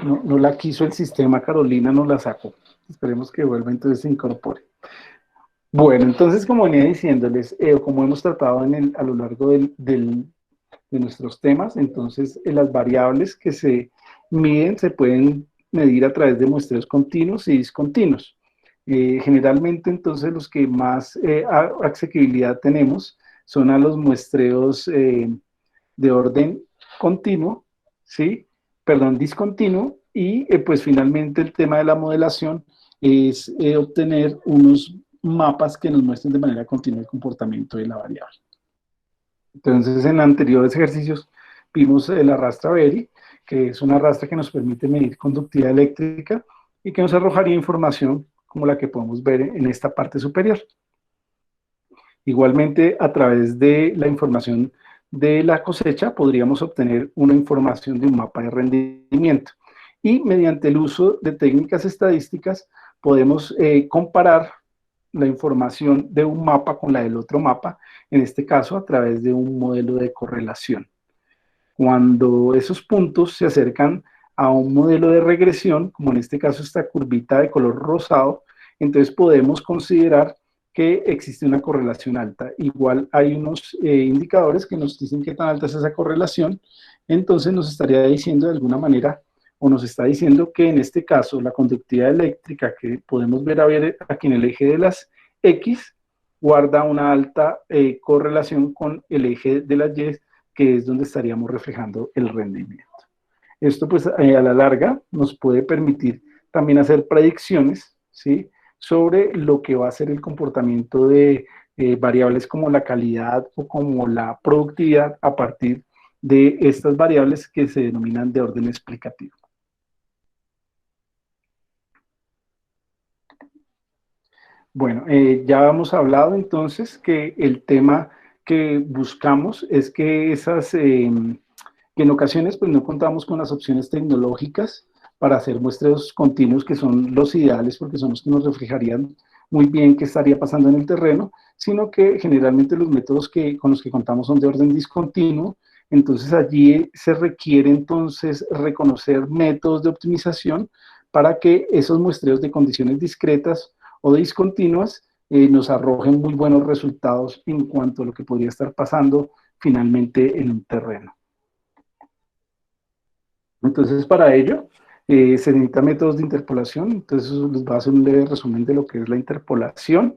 No, no la quiso el sistema, Carolina nos la sacó. Esperemos que vuelva entonces se incorpore. Bueno, entonces como venía diciéndoles, como hemos tratado a lo largo de nuestros temas, entonces las variables que se miden se pueden medir a través de muestreos continuos y discontinuos. Generalmente entonces los que más asequibilidad tenemos son a los muestreos de orden continuo, ¿sí? Perdón, discontinuo, y pues finalmente el tema de la modelación es obtener unos mapas que nos muestren de manera continua el comportamiento de la variable. Entonces, en anteriores ejercicios vimos el arrastra Berry, que es una arrastra que nos permite medir conductividad eléctrica y que nos arrojaría información como la que podemos ver en esta parte superior. Igualmente, a través de la información de la cosecha, podríamos obtener una información de un mapa de rendimiento. Y mediante el uso de técnicas estadísticas, podemos comparar la información de un mapa con la del otro mapa, en este caso a través de un modelo de correlación. Cuando esos puntos se acercan a un modelo de regresión, como en este caso esta curvita de color rosado, entonces podemos considerar que existe una correlación alta. Igual hay unos indicadores que nos dicen qué tan alta es esa correlación, entonces nos estaría diciendo de alguna manera, o nos está diciendo que en este caso la conductividad eléctrica que podemos ver aquí en el eje de las X guarda una alta correlación con el eje de las Y, que es donde estaríamos reflejando el rendimiento. Esto pues a la larga nos puede permitir también hacer predicciones, ¿sí? Sobre lo que va a ser el comportamiento de variables como la calidad o como la productividad a partir de estas variables que se denominan de orden explicativo. Bueno, ya hemos hablado entonces que el tema que buscamos es que que en ocasiones pues no contamos con las opciones tecnológicas para hacer muestreos continuos que son los ideales porque son los que nos reflejarían muy bien qué estaría pasando en el terreno, sino que generalmente los métodos con los que contamos son de orden discontinuo, entonces allí se requiere entonces reconocer métodos de optimización para que esos muestreos de condiciones discretas o discontinuas nos arrojen muy buenos resultados en cuanto a lo que podría estar pasando finalmente en un terreno. Entonces, para ello, se necesitan métodos de interpolación. Entonces, les voy a hacer un leve resumen de lo que es la interpolación.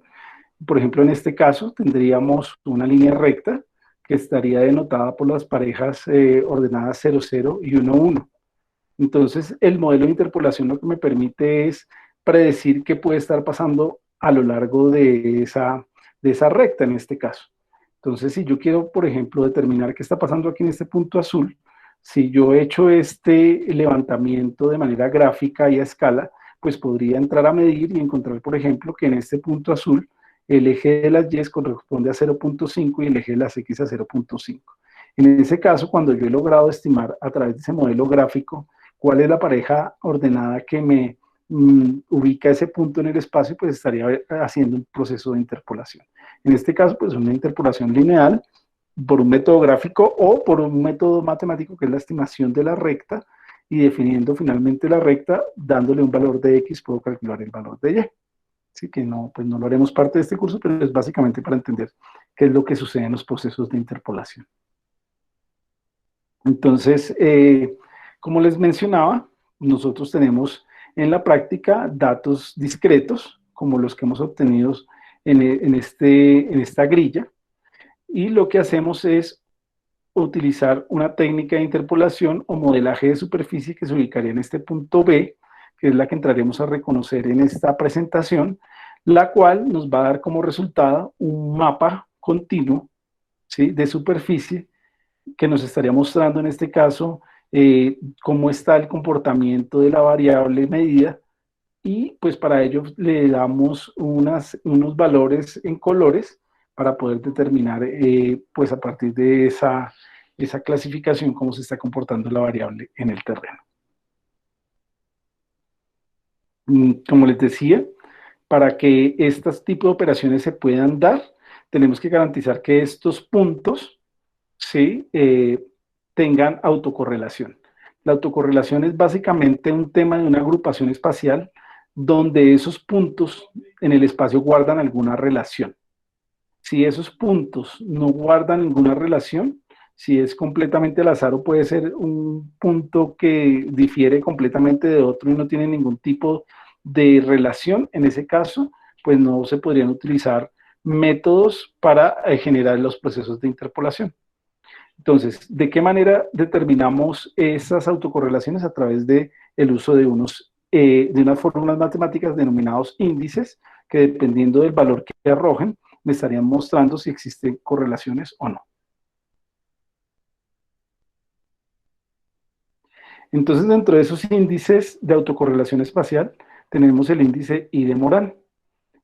Por ejemplo, en este caso, tendríamos una línea recta que estaría denotada por las parejas ordenadas 0, 0 y 1, 1. Entonces, el modelo de interpolación lo que me permite es predecir qué puede estar pasando a lo largo de esa recta en este caso. Entonces, si yo quiero, por ejemplo, determinar qué está pasando aquí en este punto azul, si yo he hecho este levantamiento de manera gráfica y a escala, pues podría entrar a medir y encontrar, por ejemplo, que en este punto azul el eje de las Y corresponde a 0.5 y el eje de las X a 0.5. En ese caso, cuando yo he logrado estimar a través de ese modelo gráfico cuál es la pareja ordenada que me ubica ese punto en el espacio, pues estaría haciendo un proceso de interpolación. En este caso, pues una interpolación lineal por un método gráfico o por un método matemático que es la estimación de la recta y definiendo finalmente la recta, dándole un valor de X, puedo calcular el valor de Y. Así que no, pues no lo haremos parte de este curso, pero es básicamente para entender qué es lo que sucede en los procesos de interpolación. Entonces, como les mencionaba, nosotros tenemos en la práctica datos discretos, como los que hemos obtenido en esta grilla, y lo que hacemos es utilizar una técnica de interpolación o modelaje de superficie que se ubicaría en este punto B, que es la que entraremos a reconocer en esta presentación, la cual nos va a dar como resultado un mapa continuo, ¿sí?, de superficie que nos estaría mostrando en este caso cómo está el comportamiento de la variable medida y pues para ello le damos unos valores en colores para poder determinar pues a partir de esa clasificación cómo se está comportando la variable en el terreno. Como les decía, para que estos tipos de operaciones se puedan dar, tenemos que garantizar que estos puntos, ¿sí?, tengan autocorrelación. La autocorrelación es básicamente un tema de una agrupación espacial donde esos puntos en el espacio guardan alguna relación. Si esos puntos no guardan ninguna relación, si es completamente al azar o puede ser un punto que difiere completamente de otro y no tiene ningún tipo de relación, en ese caso, pues no se podrían utilizar métodos para generar los procesos de interpolación. Entonces, ¿de qué manera determinamos esas autocorrelaciones? A través de el uso de de unas fórmulas matemáticas denominados índices, que dependiendo del valor que arrojen, me estarían mostrando si existen correlaciones o no. Entonces, dentro de esos índices de autocorrelación espacial, tenemos el índice I de Morán.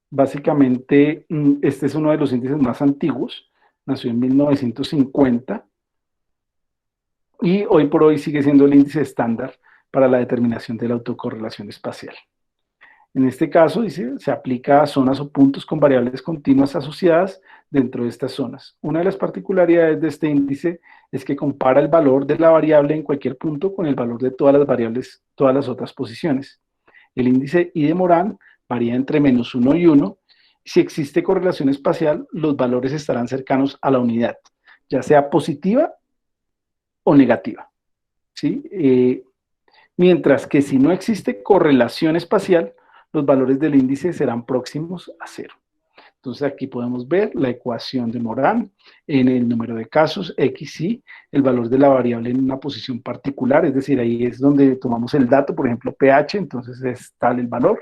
Básicamente, este es uno de los índices más antiguos, nació en 1950 y hoy por hoy sigue siendo el índice estándar para la determinación de la autocorrelación espacial. En este caso, dice, se aplica a zonas o puntos con variables continuas asociadas dentro de estas zonas. Una de las particularidades de este índice es que compara el valor de la variable en cualquier punto con el valor de todas las variables, todas las otras posiciones. El índice I de Morán varía entre -1 y 1. Si existe correlación espacial, los valores estarán cercanos a la unidad, ya sea positiva o negativa. ¿Sí? Mientras que si no existe correlación espacial, los valores del índice serán próximos a cero. Entonces aquí podemos ver la ecuación de Morán en el número de casos, XY, el valor de la variable en una posición particular, es decir, ahí es donde tomamos el dato, por ejemplo, pH, entonces es tal el valor.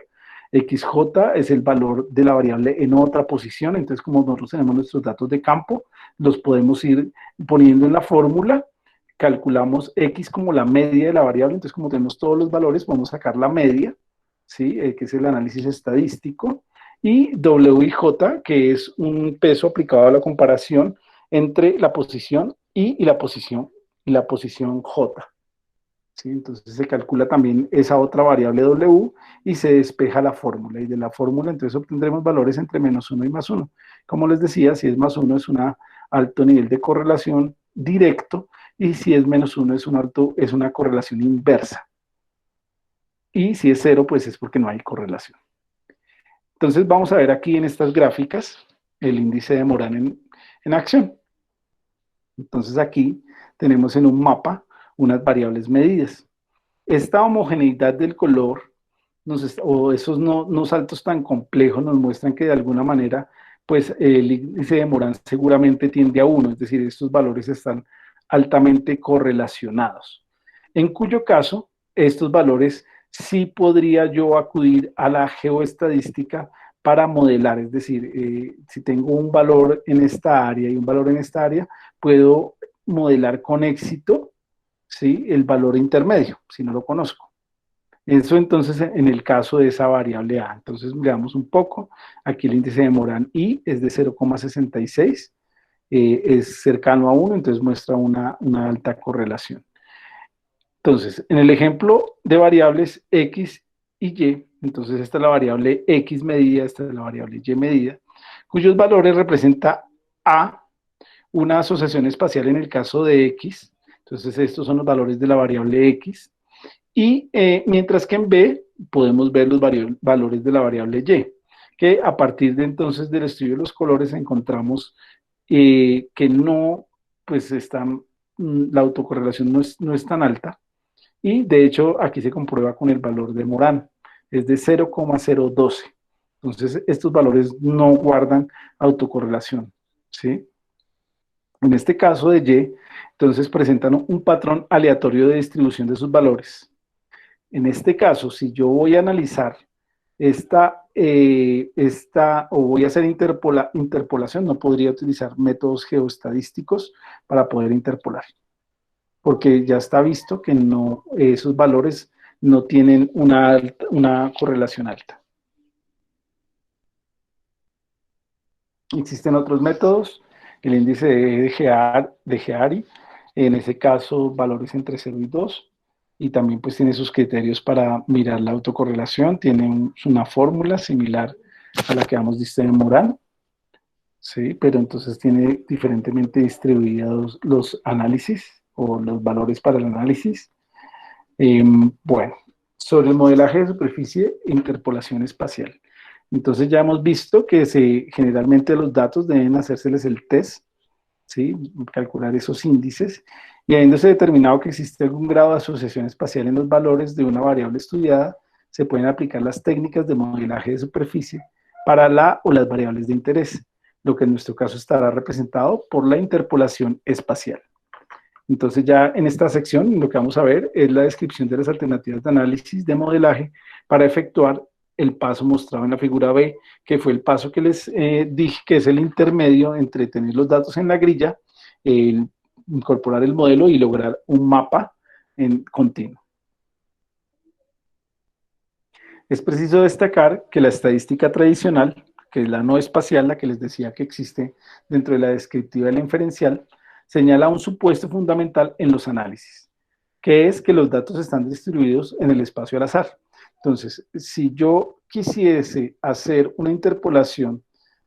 XJ es el valor de la variable en otra posición, entonces como nosotros tenemos nuestros datos de campo, los podemos ir poniendo en la fórmula, calculamos X como la media de la variable, entonces como tenemos todos los valores, podemos sacar la media, ¿sí? Que es el análisis estadístico, y WJ, que es un peso aplicado a la comparación entre la posición I y la posición J. ¿Sí? Entonces se calcula también esa otra variable W y se despeja la fórmula. Y de la fórmula entonces obtendremos valores entre -1 y +1. Como les decía, si es +1 es un alto nivel de correlación directo y si es -1 es una correlación inversa. Y si es 0, pues es porque no hay correlación. Entonces vamos a ver aquí en estas gráficas el índice de Morán en acción. Entonces aquí tenemos en un mapa unas variables medidas. Esta homogeneidad del color o esos no saltos tan complejos nos muestran que de alguna manera pues el índice de Morán seguramente tiende a 1, es decir, estos valores están altamente correlacionados. En cuyo caso, estos valores sí podría yo acudir a la geoestadística para modelar, es decir, si tengo un valor en esta área y un valor en esta área, puedo modelar con éxito, ¿sí?, el valor intermedio, si no lo conozco. Eso entonces en el caso de esa variable A. Entonces veamos un poco. Aquí el índice de Morán I es de 0,66, es cercano a 1, entonces muestra una alta correlación. Entonces, en el ejemplo de variables X y Y, entonces esta es la variable X medida, esta es la variable Y medida, cuyos valores representa A, una asociación espacial en el caso de X, entonces estos son los valores de la variable X, y mientras que en B podemos ver los valores de la variable Y, que a partir de entonces del estudio de los colores encontramos que no, pues la autocorrelación no es tan alta, y de hecho aquí se comprueba con el valor de Morán, es de 0,012. Entonces estos valores no guardan autocorrelación, ¿sí? En este caso de Y, entonces presentan un patrón aleatorio de distribución de sus valores. En este caso, si yo voy a analizar o voy a hacer interpolación, no podría utilizar métodos geoestadísticos para poder interpolar, porque ya está visto que no, esos valores no tienen una correlación alta. Existen otros métodos, el índice de Geary, en ese caso valores entre 0 y 2, y también pues tiene sus criterios para mirar la autocorrelación, tiene una fórmula similar a la que hemos visto en Morán, ¿sí? Pero entonces tiene diferentemente distribuidos los análisis. o los valores para el análisis. Bueno, sobre el modelaje de superficie e interpolación espacial. Entonces ya hemos visto que generalmente los datos deben hacérseles el test, ¿sí? Calcular esos índices, y habiéndose determinado que existe algún grado de asociación espacial en los valores de una variable estudiada, se pueden aplicar las técnicas de modelaje de superficie para la o las variables de interés, lo que en nuestro caso estará representado por la interpolación espacial. Entonces ya en esta sección lo que vamos a ver es la descripción de las alternativas de análisis de modelaje para efectuar el paso mostrado en la figura B, que fue el paso que les dije que es el intermedio entre tener los datos en la grilla, incorporar el modelo y lograr un mapa en continuo. Es preciso destacar que la estadística tradicional, que es la no espacial, la que les decía que existe dentro de la descriptiva y la inferencial, señala un supuesto fundamental en los análisis, que es que los datos están distribuidos en el espacio al azar. Entonces, si yo quisiese hacer una interpolación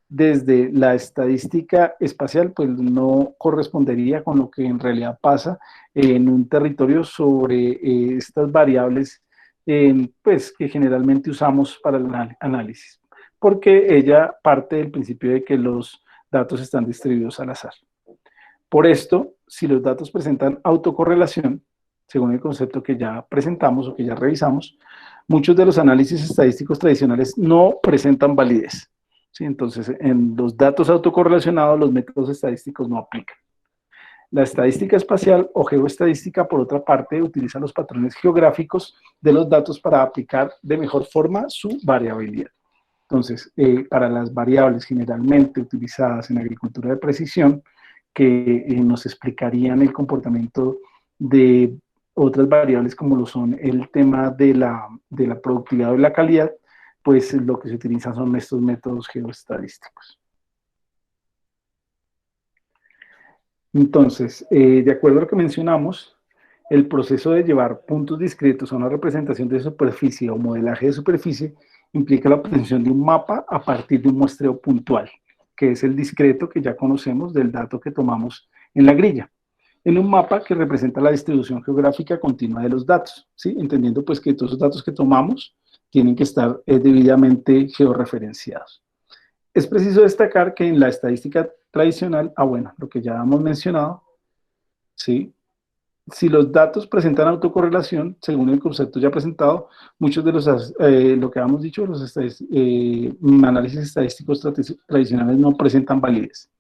desde la estadística espacial, pues no correspondería con lo que en realidad pasa en un territorio sobre estas variables pues, que generalmente usamos para el análisis, porque ella parte del principio de que los datos están distribuidos al azar. Por esto, si los datos presentan autocorrelación, según el concepto que ya presentamos o que ya revisamos, muchos de los análisis estadísticos tradicionales no presentan validez. ¿Sí? Entonces, en los datos autocorrelacionados, los métodos estadísticos no aplican. La estadística espacial o geoestadística, por otra parte, utiliza los patrones geográficos de los datos para aplicar de mejor forma su variabilidad. Entonces, para las variables generalmente utilizadas en agricultura de precisión, que nos explicarían el comportamiento de otras variables como lo son el tema de la productividad o de la calidad, pues lo que se utiliza son estos métodos geoestadísticos. Entonces, de acuerdo a lo que mencionamos, el proceso de llevar puntos discretos a una representación de superficie o modelaje de superficie implica la obtención de un mapa a partir de un muestreo puntual, que es el discreto que ya conocemos del dato que tomamos en la grilla, en un mapa que representa la distribución geográfica continua de los datos, ¿sí? Entendiendo pues que todos los datos que tomamos tienen que estar debidamente georreferenciados. Es preciso destacar que en la estadística tradicional, bueno, lo que ya hemos mencionado, ¿sí? Si los datos presentan autocorrelación, según el concepto ya presentado, muchos de lo que hemos dicho, los análisis estadísticos tradicionales no presentan validez.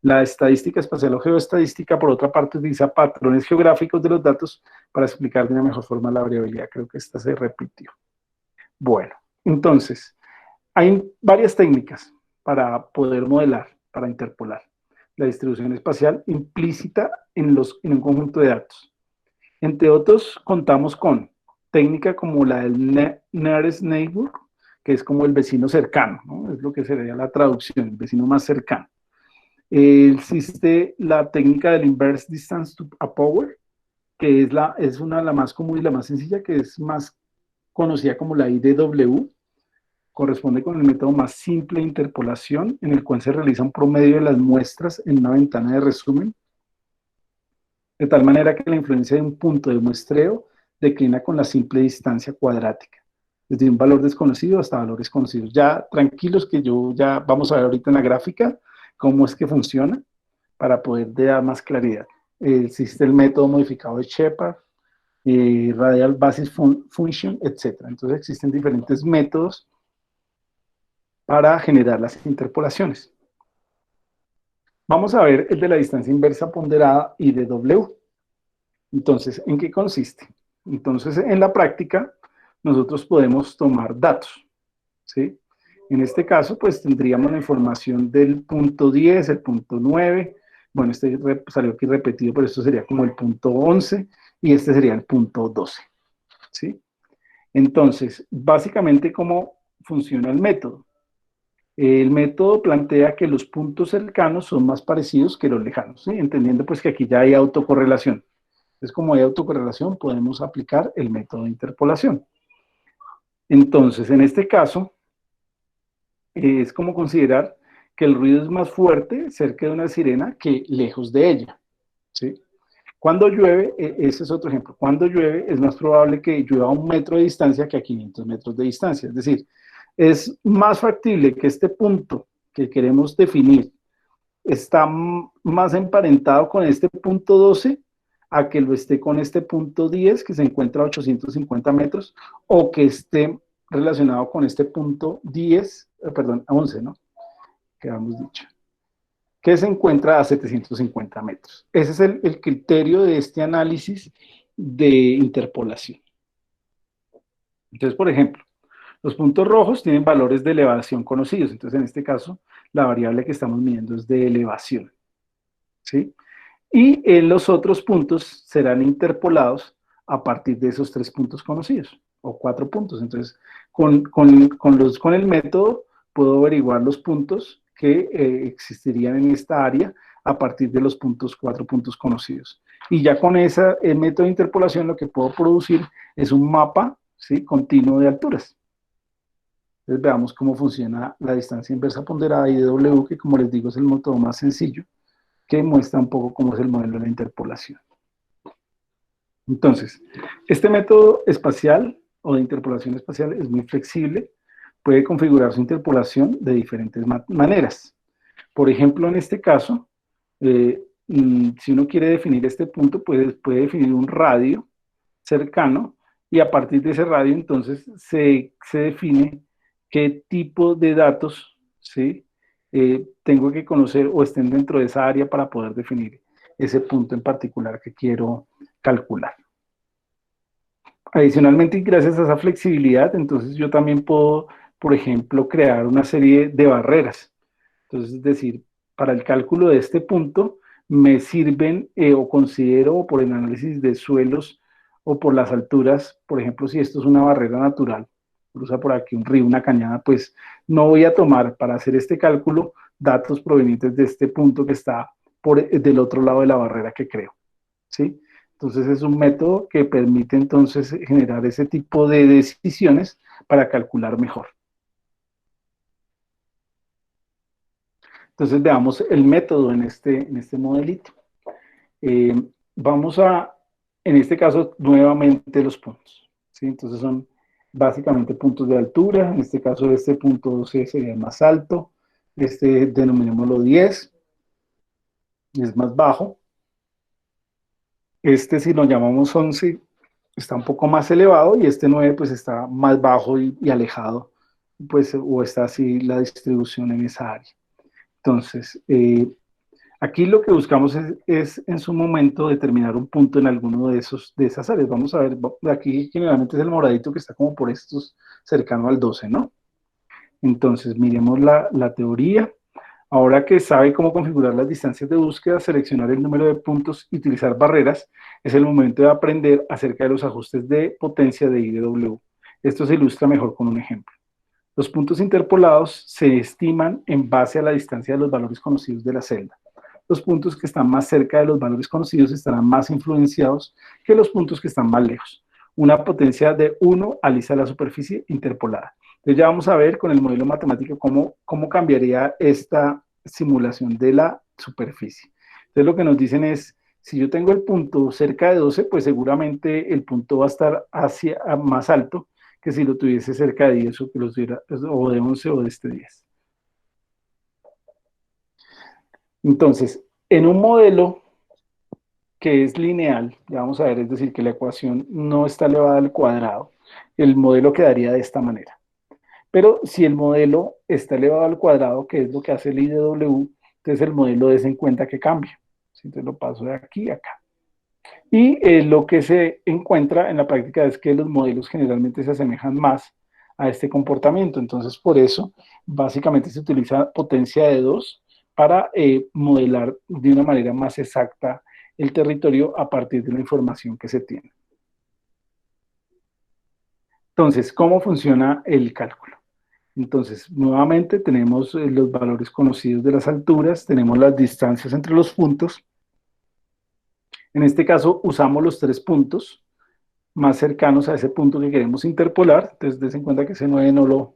La estadística espacial o geoestadística, por otra parte, utiliza patrones geográficos de los datos para explicar de una mejor forma la variabilidad. Creo que esta se repitió. Bueno, entonces, hay varias técnicas para poder modelar, para interpolar la distribución espacial implícita en un conjunto de datos. Entre otros, contamos con técnica como la del nearest neighbor, que es como el vecino cercano, ¿no? Es lo que sería la traducción, el vecino más cercano. Existe la técnica del inverse distance to a power, que es la más común y la más sencilla, que es más conocida como la IDW, corresponde con el método más simple de interpolación, en el cual se realiza un promedio de las muestras en una ventana de resumen, de tal manera que la influencia de un punto de muestreo declina con la simple distancia cuadrática, desde un valor desconocido hasta valores conocidos. Ya tranquilos que ya vamos a ver ahorita en la gráfica cómo es que funciona para poder dar más claridad. Existe el método modificado de Shepard, Radial Basis Function, etc. Entonces existen diferentes métodos para generar las interpolaciones. Vamos a ver el de la distancia inversa ponderada y de W. Entonces, ¿en qué consiste? Entonces, en la práctica, nosotros podemos tomar datos, ¿sí? En este caso, pues tendríamos la información del punto 10, el punto 9, bueno, este salió aquí repetido, pero esto sería como el punto 11, y este sería el punto 12, ¿sí? Entonces, básicamente, ¿cómo funciona el método? El método plantea que los puntos cercanos son más parecidos que los lejanos, ¿sí? Entendiendo pues que aquí ya hay autocorrelación. Entonces, como hay autocorrelación, podemos aplicar el método de interpolación. Entonces, en este caso, es como considerar que el ruido es más fuerte cerca de una sirena que lejos de ella, ¿sí? Cuando llueve, ese es otro ejemplo, cuando llueve es más probable que llueva a 1 metro de distancia que a 500 metros de distancia. Es decir, es más factible que este punto que queremos definir está más emparentado con este punto 12 a que lo esté con este punto 10 que se encuentra a 850 metros o que esté relacionado con este punto 10, perdón, a 11, ¿no? Que habíamos dicho, que se encuentra a 750 metros. Ese es el criterio de este análisis de interpolación. Entonces, por ejemplo, los puntos rojos tienen valores de elevación conocidos. Entonces, en este caso, la variable que estamos midiendo es de elevación. ¿Sí? Y en los otros puntos serán interpolados a partir de esos 3 puntos conocidos, o 4 puntos. Entonces, con el método puedo averiguar los puntos que existirían en esta área a partir de los 4 puntos conocidos. Y ya con ese método de interpolación lo que puedo producir es un mapa, ¿sí?, continuo de alturas. Entonces veamos cómo funciona la distancia inversa ponderada IDW, que como les digo es el método más sencillo, que muestra un poco cómo es el modelo de la interpolación. Entonces, este método espacial o de interpolación espacial es muy flexible, puede configurar su interpolación de diferentes maneras. Por ejemplo, en este caso, si uno quiere definir este punto, puede definir un radio cercano y a partir de ese radio entonces se define qué tipo de datos, ¿sí?, tengo que conocer o estén dentro de esa área para poder definir ese punto en particular que quiero calcular. Adicionalmente, y gracias a esa flexibilidad, entonces yo también puedo, por ejemplo, crear una serie de barreras. Entonces, es decir, para el cálculo de este punto, me sirven o considero por el análisis de suelos o por las alturas, por ejemplo, si esto es una barrera natural, cruza por aquí un río, una cañada, pues no voy a tomar para hacer este cálculo datos provenientes de este punto que está del otro lado de la barrera que creo, ¿sí? Entonces es un método que permite entonces generar ese tipo de decisiones para calcular mejor. Entonces veamos el método en este modelito. Vamos a, en este caso, nuevamente los puntos, ¿sí? Entonces son básicamente puntos de altura. En este caso, este punto 12 sería el más alto. Este denominémoslo 10, es más bajo. Este, si lo llamamos 11, está un poco más elevado y este 9 pues está más bajo y alejado, pues, o está así la distribución en esa área. Entonces, aquí lo que buscamos es en su momento determinar un punto en alguno de esas áreas. Vamos a ver, aquí generalmente es el moradito que está como por estos cercano al 12, ¿no? Entonces, miremos la teoría. Ahora que sabe cómo configurar las distancias de búsqueda, seleccionar el número de puntos y utilizar barreras, es el momento de aprender acerca de los ajustes de potencia de IDW. Esto se ilustra mejor con un ejemplo. Los puntos interpolados se estiman en base a la distancia de los valores conocidos de la celda. Los puntos que están más cerca de los valores conocidos estarán más influenciados que los puntos que están más lejos. Una potencia de 1 alisa la superficie interpolada. Entonces ya vamos a ver con el modelo matemático cómo cambiaría esta simulación de la superficie. Entonces lo que nos dicen es, si yo tengo el punto cerca de 12, pues seguramente el punto va a estar más alto que si lo tuviese cerca de 10 o que lo tuviera, o de 11 o de este 10. Entonces, en un modelo que es lineal, ya vamos a ver, es decir, que la ecuación no está elevada al cuadrado, el modelo quedaría de esta manera. Pero si el modelo está elevado al cuadrado, que es lo que hace el IDW, entonces el modelo des en cuenta que cambia. Entonces lo paso de aquí a acá. Y lo que se encuentra en la práctica es que los modelos generalmente se asemejan más a este comportamiento. Entonces, por eso, básicamente se utiliza potencia de 2 para modelar de una manera más exacta el territorio a partir de la información que se tiene. Entonces, ¿cómo funciona el cálculo? Entonces, nuevamente tenemos los valores conocidos de las alturas, tenemos las distancias entre los puntos. En este caso, usamos los 3 puntos más cercanos a ese punto que queremos interpolar. Entonces, des en cuenta que ese 9 no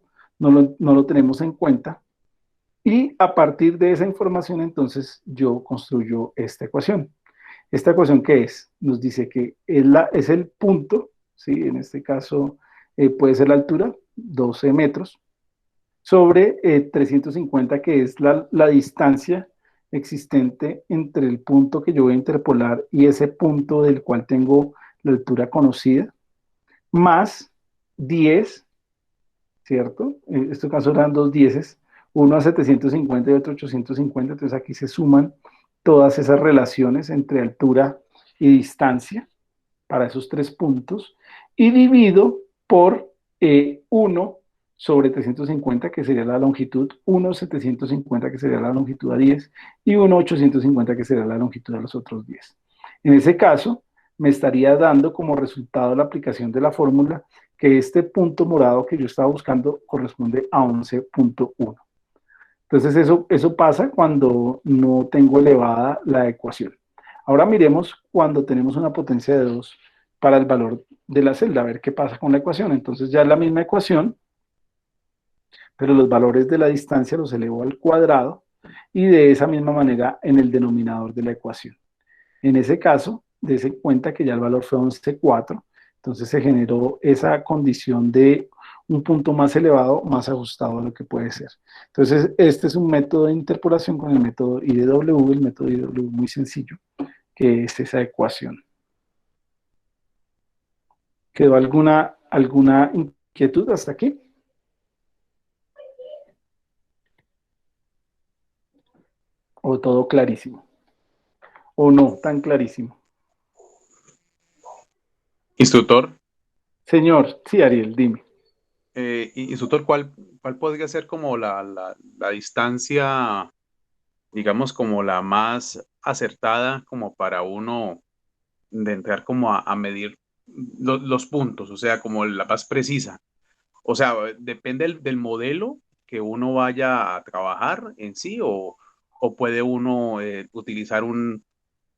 lo tenemos en cuenta. Y a partir de esa información, entonces, yo construyo esta ecuación. ¿Esta ecuación qué es? Nos dice que es el punto, ¿sí? En este caso puede ser la altura, 12 metros, sobre 350, que es la distancia existente entre el punto que yo voy a interpolar y ese punto del cual tengo la altura conocida, más 10, ¿cierto? En este caso eran dos dieces, uno a 750 y otro a 850, entonces aquí se suman todas esas relaciones entre altura y distancia para esos tres puntos, y divido por 1 sobre 350, que sería la longitud, 1 750, que sería la longitud a 10, y 1 850, que sería la longitud a los otros 10. En ese caso, me estaría dando como resultado la aplicación de la fórmula que este punto morado que yo estaba buscando corresponde a 11.1. Entonces eso pasa cuando no tengo elevada la ecuación. Ahora miremos cuando tenemos una potencia de 2 para el valor de la celda, a ver qué pasa con la ecuación. Entonces ya es la misma ecuación, pero los valores de la distancia los elevo al cuadrado y de esa misma manera en el denominador de la ecuación. En ese caso, dése cuenta que ya el valor fue 11.4, entonces se generó esa condición de un punto más elevado, más ajustado a lo que puede ser. Entonces, este es un método de interpolación con el método IDW, el método IDW muy sencillo, que es esa ecuación. ¿Quedó alguna inquietud hasta aquí? ¿O todo clarísimo? ¿O no tan clarísimo? Instructor, Señor, sí, Ariel, dime. instructor, ¿cuál podría ser como la distancia, digamos, como la más acertada como para uno de entrar como a medir los puntos, o sea, como la más precisa? O sea, depende del modelo que uno vaya a trabajar en sí, o puede uno utilizar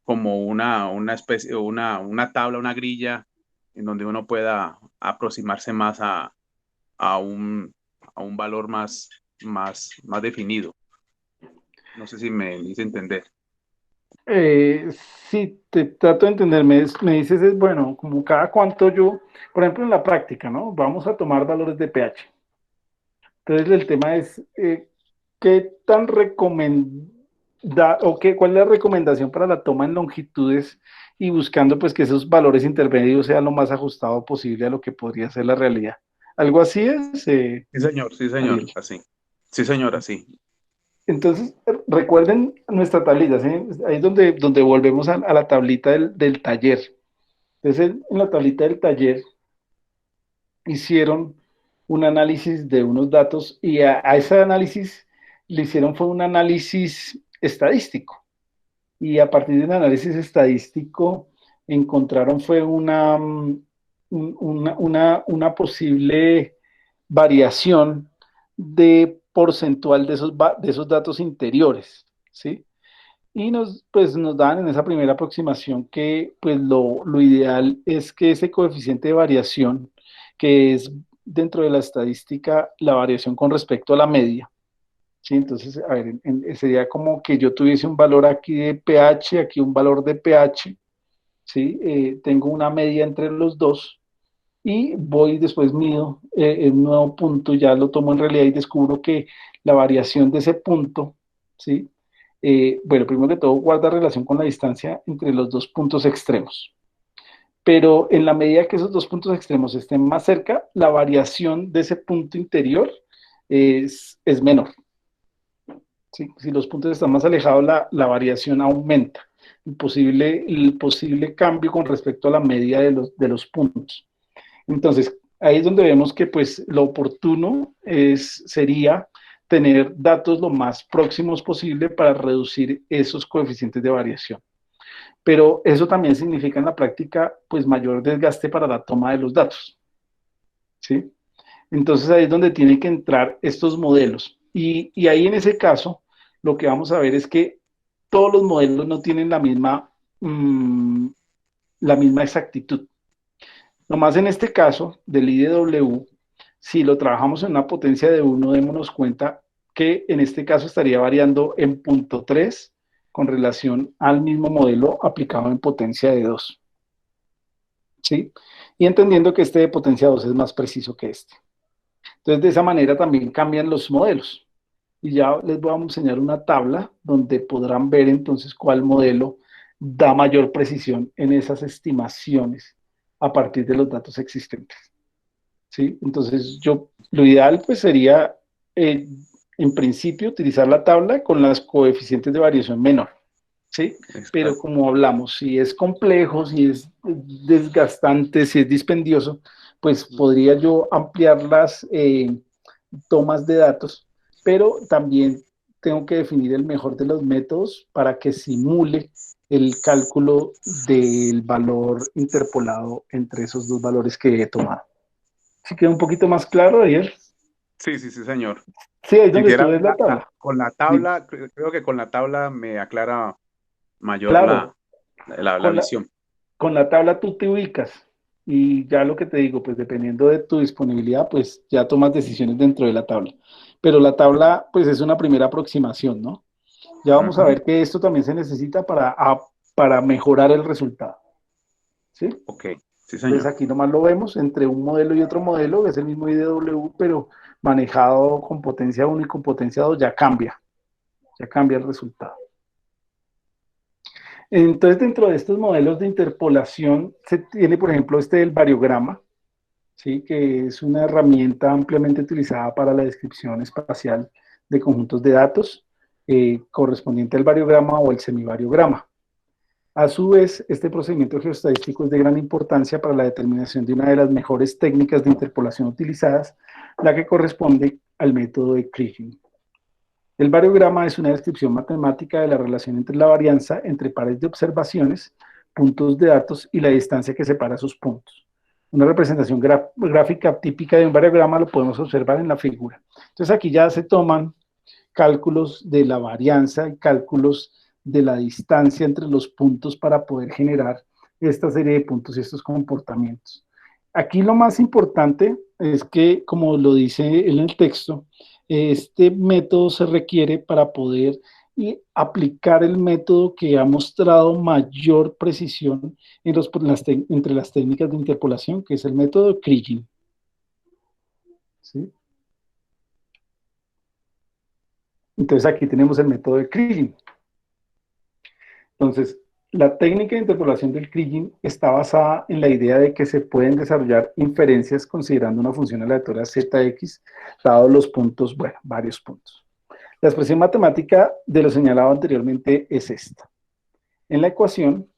como una especie, una tabla, una grilla, en donde uno pueda aproximarse más a un, a un valor más definido. No sé si me hice entender. Eh, sí, te trato de entender. Me dices, es bueno, como cada cuánto yo, por ejemplo, en la práctica, ¿no? Vamos a tomar valores de pH. Entonces, el tema es, ¿qué tan recomenda o cuál es la recomendación para la toma en longitudes y buscando pues que esos valores intermedios sean lo más ajustado posible a lo que podría ser la realidad? Algo así es, Sí, señor, Ariel. así. Sí, señor, así. Entonces, recuerden nuestra tablita, ¿sí? Ahí es donde volvemos a la tablita del taller. Entonces, en la tablita del taller hicieron un análisis de unos datos y a ese análisis le hicieron fue un análisis estadístico. Y a partir del análisis estadístico encontraron fue una posible variación de porcentual de esos datos interiores, ¿sí? Y pues, nos dan en esa primera aproximación que pues, lo ideal es que ese coeficiente de variación, que es dentro de la estadística la variación con respecto a la media, ¿sí? Entonces, a ver, sería como que yo tuviese un valor aquí de pH, aquí un valor de pH, ¿sí? Tengo una media entre los dos y voy después mido un nuevo punto, ya lo tomo en realidad y descubro que la variación de ese punto, ¿sí? Bueno, primero que todo guarda relación con la distancia entre los dos puntos extremos, pero en la medida que esos dos puntos extremos estén más cerca, la variación de ese punto interior es menor. ¿Sí? Si los puntos están más alejados, la variación aumenta, el posible cambio con respecto a la media de los puntos. Entonces, ahí es donde vemos que pues lo oportuno sería tener datos lo más próximos posible para reducir esos coeficientes de variación. Pero eso también significa en la práctica pues mayor desgaste para la toma de los datos, ¿sí? Entonces ahí es donde tienen que entrar estos modelos. Y ahí en ese caso, lo que vamos a ver es que todos los modelos no tienen la misma exactitud. Nomás en este caso del IDW, si lo trabajamos en una potencia de 1, démonos cuenta que en este caso estaría variando en 0.3 con relación al mismo modelo aplicado en potencia de 2. ¿Sí? Y entendiendo que este de potencia 2 es más preciso que este. Entonces, de esa manera también cambian los modelos. Y ya les voy a enseñar una tabla donde podrán ver entonces cuál modelo da mayor precisión en esas estimaciones a partir de los datos existentes. ¿Sí? Entonces, lo ideal pues sería, eh, en principio, utilizar la tabla con las coeficientes de variación menor. ¿Sí? Pero Exacto. como hablamos, si es complejo, si es desgastante, si es dispendioso, pues podría yo ampliar las tomas de datos, pero también tengo que definir el mejor de los métodos para que simule el cálculo del valor interpolado entre esos dos valores que he tomado. ¿Sí queda un poquito más claro, Ariel? Sí, sí, sí, señor. Sí, ahí es donde tú Siquiera ves la tabla. con la Sí, tabla, creo que con la tabla me aclara mayor claro, la con la, visión. con la tabla tú te ubicas y ya lo que te digo, pues dependiendo de tu disponibilidad, pues ya tomas decisiones dentro de la tabla. Pero la tabla, pues es una primera aproximación, ¿no? Ya vamos a Ujú. ver que esto también se necesita para mejorar el resultado, ¿sí? Ok, sí, Entonces señor. aquí nomás lo vemos entre un modelo y otro modelo, que es el mismo IDW, pero manejado con potencia 1 y con potencia 2 ya cambia el resultado. Entonces, dentro de estos modelos de interpolación, se tiene, por ejemplo, este del variograma, ¿sí? Que es una herramienta ampliamente utilizada para la descripción espacial de conjuntos de datos, correspondiente al variograma o el semivariograma. A su vez, este procedimiento geoestadístico es de gran importancia para la determinación de una de las mejores técnicas de interpolación utilizadas, la que corresponde al método de Kriging. El variograma es una descripción matemática de la relación entre la varianza entre pares de observaciones, puntos de datos y la distancia que separa sus puntos. Una representación gráfica típica de un variograma lo podemos observar en la figura. Entonces aquí ya se toman cálculos de la varianza y cálculos de la distancia entre los puntos para poder generar esta serie de puntos y estos comportamientos. Aquí lo más importante es que, como lo dice en el texto, este método se requiere para poder aplicar el método que ha mostrado mayor precisión entre las técnicas de interpolación, que es el método Kriging. ¿Sí? Entonces aquí tenemos el método de Kriging. Entonces, la técnica de interpolación del Kriging está basada en la idea de que se pueden desarrollar inferencias considerando una función aleatoria zx, dados los puntos, bueno, varios puntos. La expresión matemática de lo señalado anteriormente es esta. En la ecuación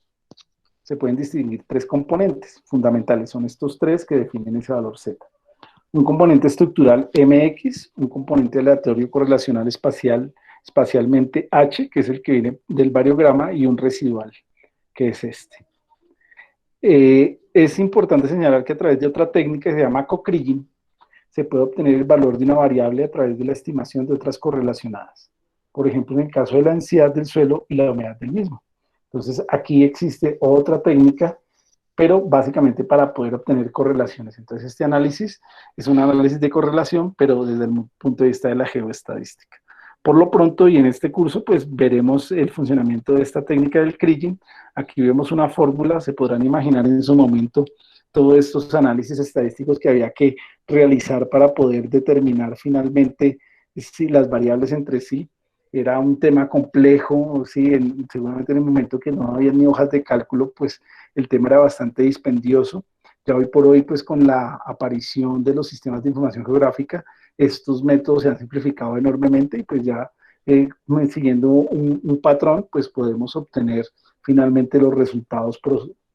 se pueden distinguir tres componentes fundamentales, son estos tres que definen ese valor z. Un componente estructural mx, un componente aleatorio correlacional espacialmente h, que es el que viene del variograma, y un residual, que es este. Es importante señalar que a través de otra técnica que se llama co-kriging, se puede obtener el valor de una variable a través de la estimación de otras correlacionadas. Por ejemplo, en el caso de la densidad del suelo y la humedad del mismo. Entonces, aquí existe otra técnica, pero básicamente para poder obtener correlaciones. Entonces, este análisis es un análisis de correlación, pero desde el punto de vista de la geoestadística. Por lo pronto, y en este curso, pues veremos el funcionamiento de esta técnica del Kriging. Aquí vemos una fórmula, se podrán imaginar en su momento todos estos análisis estadísticos que había que realizar para poder determinar finalmente si las variables entre sí. Era un tema complejo, ¿sí? Seguramente en el momento que no había ni hojas de cálculo, pues el tema era bastante dispendioso. Ya hoy por hoy, pues con la aparición de los sistemas de información geográfica, estos métodos se han simplificado enormemente y pues ya siguiendo un patrón, pues podemos obtener finalmente los resultados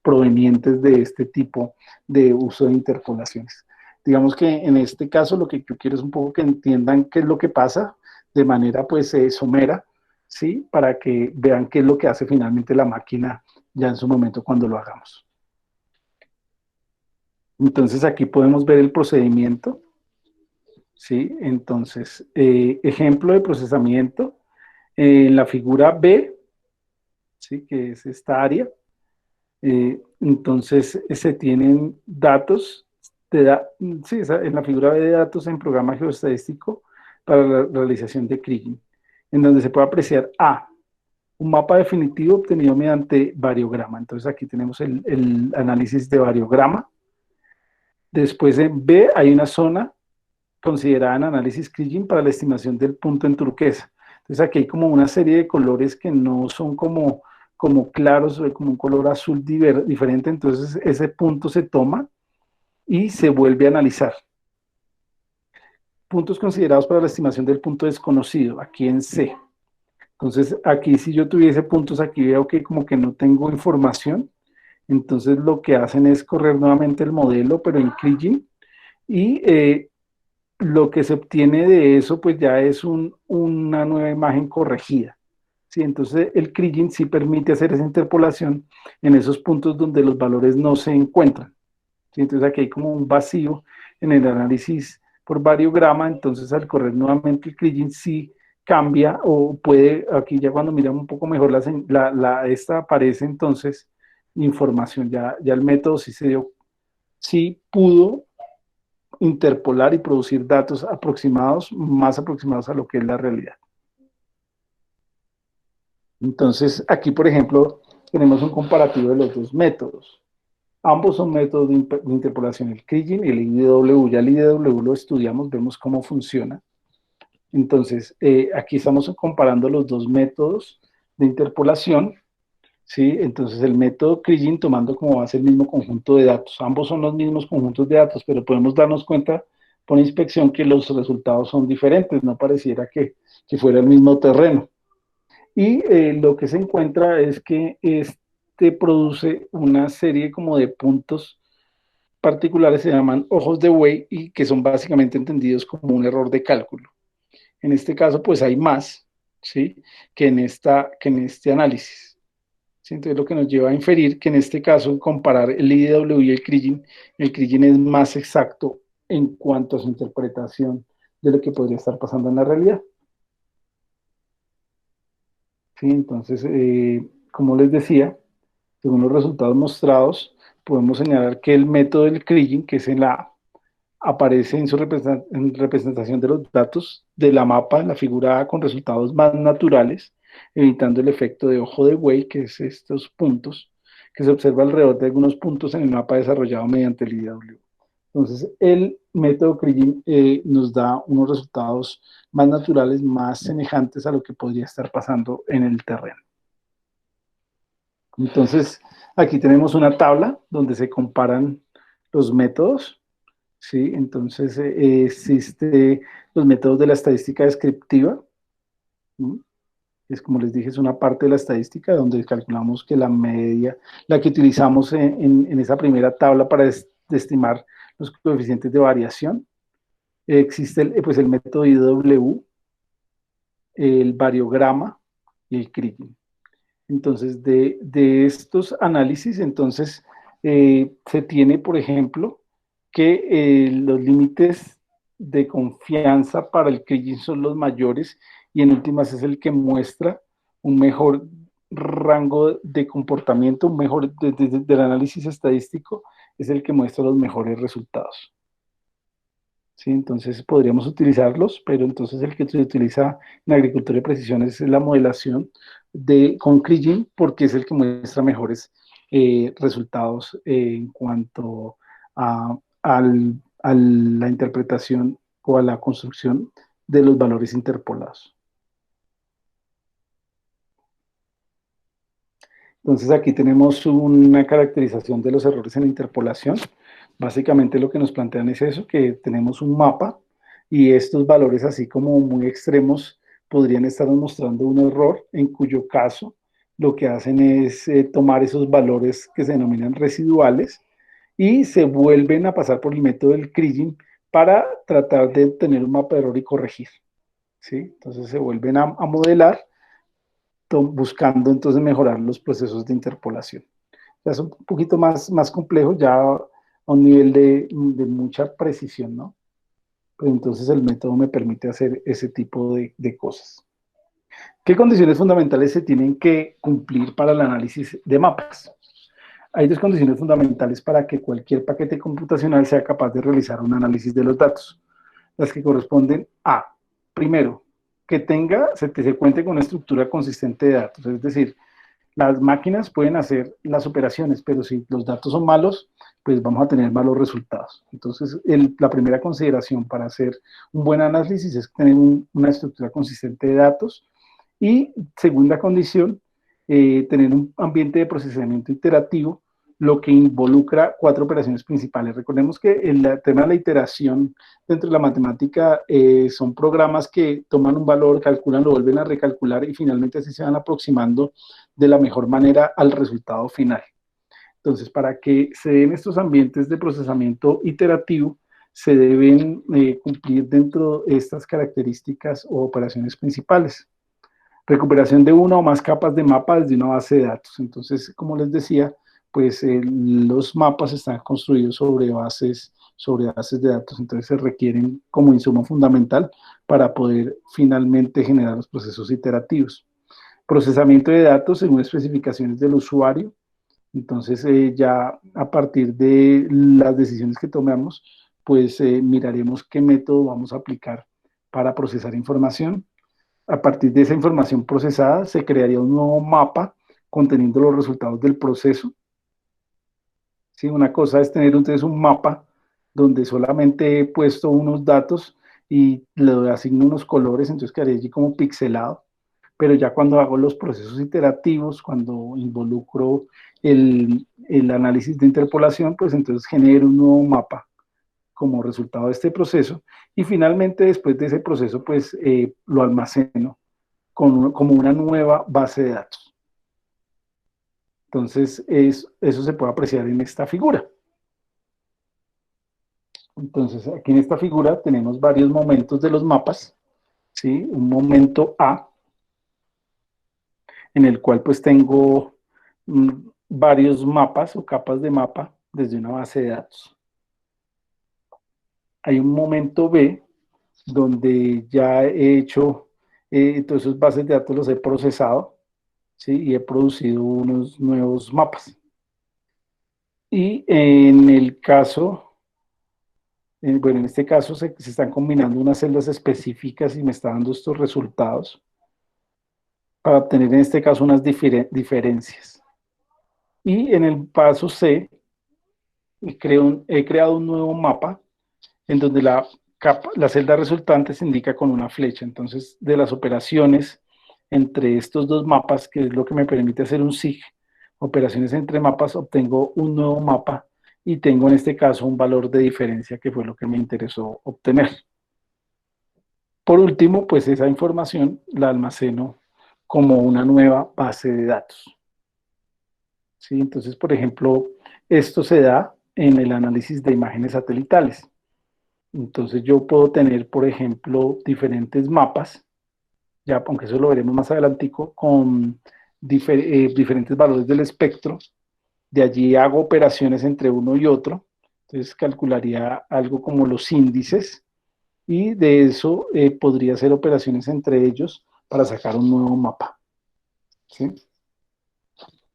provenientes de este tipo de uso de interpolaciones. Digamos que en este caso lo que yo quiero es un poco que entiendan qué es lo que pasa de manera pues somera, ¿sí? Para que vean qué es lo que hace finalmente la máquina ya en su momento cuando lo hagamos. Entonces aquí podemos ver el procedimiento, ¿sí? Entonces, ejemplo de procesamiento, en la figura B, ¿sí? Que es esta área, entonces se tienen datos, sí, en la figura B de datos en programa geoestadístico para la realización de Kriging, en donde se puede apreciar A, un mapa definitivo obtenido mediante variograma. Entonces aquí tenemos el análisis de variograma. Después en B hay una zona considerada en análisis Kriging para la estimación del punto en turquesa. Entonces aquí hay como una serie de colores que no son como claros, como un color azul diferente, entonces ese punto se toma y se vuelve a analizar. Puntos considerados para la estimación del punto desconocido, aquí en C. Entonces aquí si yo tuviese puntos, aquí veo que como que no tengo información, entonces lo que hacen es correr nuevamente el modelo, pero en Kriging, y lo que se obtiene de eso pues ya es una nueva imagen corregida. ¿Sí? Entonces el Kriging sí permite hacer esa interpolación en esos puntos donde los valores no se encuentran. ¿Sí? Entonces aquí hay como un vacío en el análisis por variograma, entonces al correr nuevamente el Kriging sí cambia o puede, aquí ya cuando miramos un poco mejor esta aparece entonces información, ya el método sí se dio, sí pudo interpolar y producir datos aproximados, más aproximados a lo que es la realidad. Entonces, aquí, por ejemplo, tenemos un comparativo de los dos métodos. Ambos son métodos de interpolación, el Kriging y el IDW. Ya el IDW lo estudiamos, vemos cómo funciona. Entonces, aquí estamos comparando los dos métodos de interpolación, ¿sí? Entonces, el método Kriging tomando como base el mismo conjunto de datos. Ambos son los mismos conjuntos de datos, pero podemos darnos cuenta por inspección que los resultados son diferentes, no pareciera que fuera el mismo terreno. Y lo que se encuentra es que este produce una serie como de puntos particulares, se llaman ojos de buey, y que son básicamente entendidos como un error de cálculo. En este caso, pues hay más, ¿sí? que en este análisis. ¿Sí? Entonces, lo que nos lleva a inferir que en este caso, comparar el IDW y el Kriging es más exacto en cuanto a su interpretación de lo que podría estar pasando en la realidad. ¿Sí? Entonces, como les decía, según los resultados mostrados, podemos señalar que el método del Kriging, que es en la A, aparece en su representación de los datos de la mapa en la figura A con resultados más naturales, evitando el efecto de ojo de buey, que es estos puntos, que se observa alrededor de algunos puntos en el mapa desarrollado mediante el IW. Entonces, el método Kriging nos da unos resultados más naturales, más semejantes a lo que podría estar pasando en el terreno. Entonces, aquí tenemos una tabla donde se comparan los métodos, ¿sí? Entonces, existe los métodos de la estadística descriptiva, ¿sí? Es como les dije, es una parte de la estadística donde calculamos que la media, la que utilizamos en esa primera tabla para estimar los coeficientes de variación. Existe pues el método IW, el variograma y el Kriging. Entonces, de estos análisis, entonces, se tiene, por ejemplo, que los límites de confianza para el Kriging son los mayores y en últimas es el que muestra un mejor rango de comportamiento, un mejor del análisis estadístico, es el que muestra los mejores resultados. ¿Sí? Entonces podríamos utilizarlos, pero entonces el que se utiliza en agricultura de precisión es la modelación con Kriging porque es el que muestra mejores resultados en cuanto a la interpretación o a la construcción de los valores interpolados. Entonces aquí tenemos una caracterización de los errores en la interpolación. Básicamente lo que nos plantean es eso, que tenemos un mapa y estos valores así como muy extremos podrían estar mostrando un error, en cuyo caso lo que hacen es tomar esos valores que se denominan residuales y se vuelven a pasar por el método del Kriging para tratar de tener un mapa de error y corregir. ¿Sí? Entonces se vuelven a modelar buscando entonces mejorar los procesos de interpolación. Ya es un poquito más complejo, ya a un nivel de mucha precisión, ¿no? Pero entonces el método me permite hacer ese tipo de cosas. ¿Qué condiciones fundamentales se tienen que cumplir para el análisis de mapas? Hay dos condiciones fundamentales para que cualquier paquete computacional sea capaz de realizar un análisis de los datos. Las que corresponden a, primero, que tenga, se cuente con una estructura consistente de datos. Es decir, las máquinas pueden hacer las operaciones, pero si los datos son malos, pues vamos a tener malos resultados. Entonces, la primera consideración para hacer un buen análisis es tener una estructura consistente de datos. Y segunda condición, tener un ambiente de procesamiento iterativo, lo que involucra 4 operaciones principales. Recordemos que el tema de la iteración dentro de la matemática son programas que toman un valor, calculan, lo vuelven a recalcular y finalmente así se van aproximando de la mejor manera al resultado final. Entonces, para que se den estos ambientes de procesamiento iterativo, se deben cumplir dentro de estas características o operaciones principales. Recuperación de una o más capas de mapa desde una base de datos. Entonces, como les decía, pues los mapas están construidos sobre bases de datos, entonces se requieren como insumo fundamental para poder finalmente generar los procesos iterativos. Procesamiento de datos según especificaciones del usuario, entonces ya a partir de las decisiones que tomemos, pues miraremos qué método vamos a aplicar para procesar información. A partir de esa información procesada se crearía un nuevo mapa conteniendo los resultados del proceso. ¿Sí? Una cosa es tener entonces un mapa donde solamente he puesto unos datos y le asigno unos colores, entonces quedaría allí como pixelado. Pero ya cuando hago los procesos iterativos, cuando involucro el análisis de interpolación, pues entonces genero un nuevo mapa como resultado de este proceso y finalmente después de ese proceso pues lo almaceno como una nueva base de datos. Entonces eso se puede apreciar en esta figura. Entonces aquí en esta figura tenemos varios momentos de los mapas, ¿sí? Un momento A, en el cual pues tengo varios mapas o capas de mapa desde una base de datos. Hay un momento B, donde ya he hecho todas esas bases de datos, los he procesado, ¿sí? Y he producido unos nuevos mapas. Y en el caso, bueno, en este caso se están combinando unas celdas específicas y me está dando estos resultados para obtener en este caso unas diferencias. Y en el paso C, he creado un nuevo mapa en donde la celda resultante se indica con una flecha. Entonces, de las operaciones entre estos dos mapas, que es lo que me permite hacer un SIG, operaciones entre mapas, obtengo un nuevo mapa y tengo en este caso un valor de diferencia que fue lo que me interesó obtener. Por último, pues esa información la almaceno como una nueva base de datos. ¿Sí? Entonces, por ejemplo, esto se da en el análisis de imágenes satelitales. Entonces yo puedo tener, por ejemplo, diferentes mapas, ya aunque eso lo veremos más adelantico, con diferentes valores del espectro. De allí hago operaciones entre uno y otro. Entonces calcularía algo como los índices y de eso podría hacer operaciones entre ellos para sacar un nuevo mapa. ¿Sí?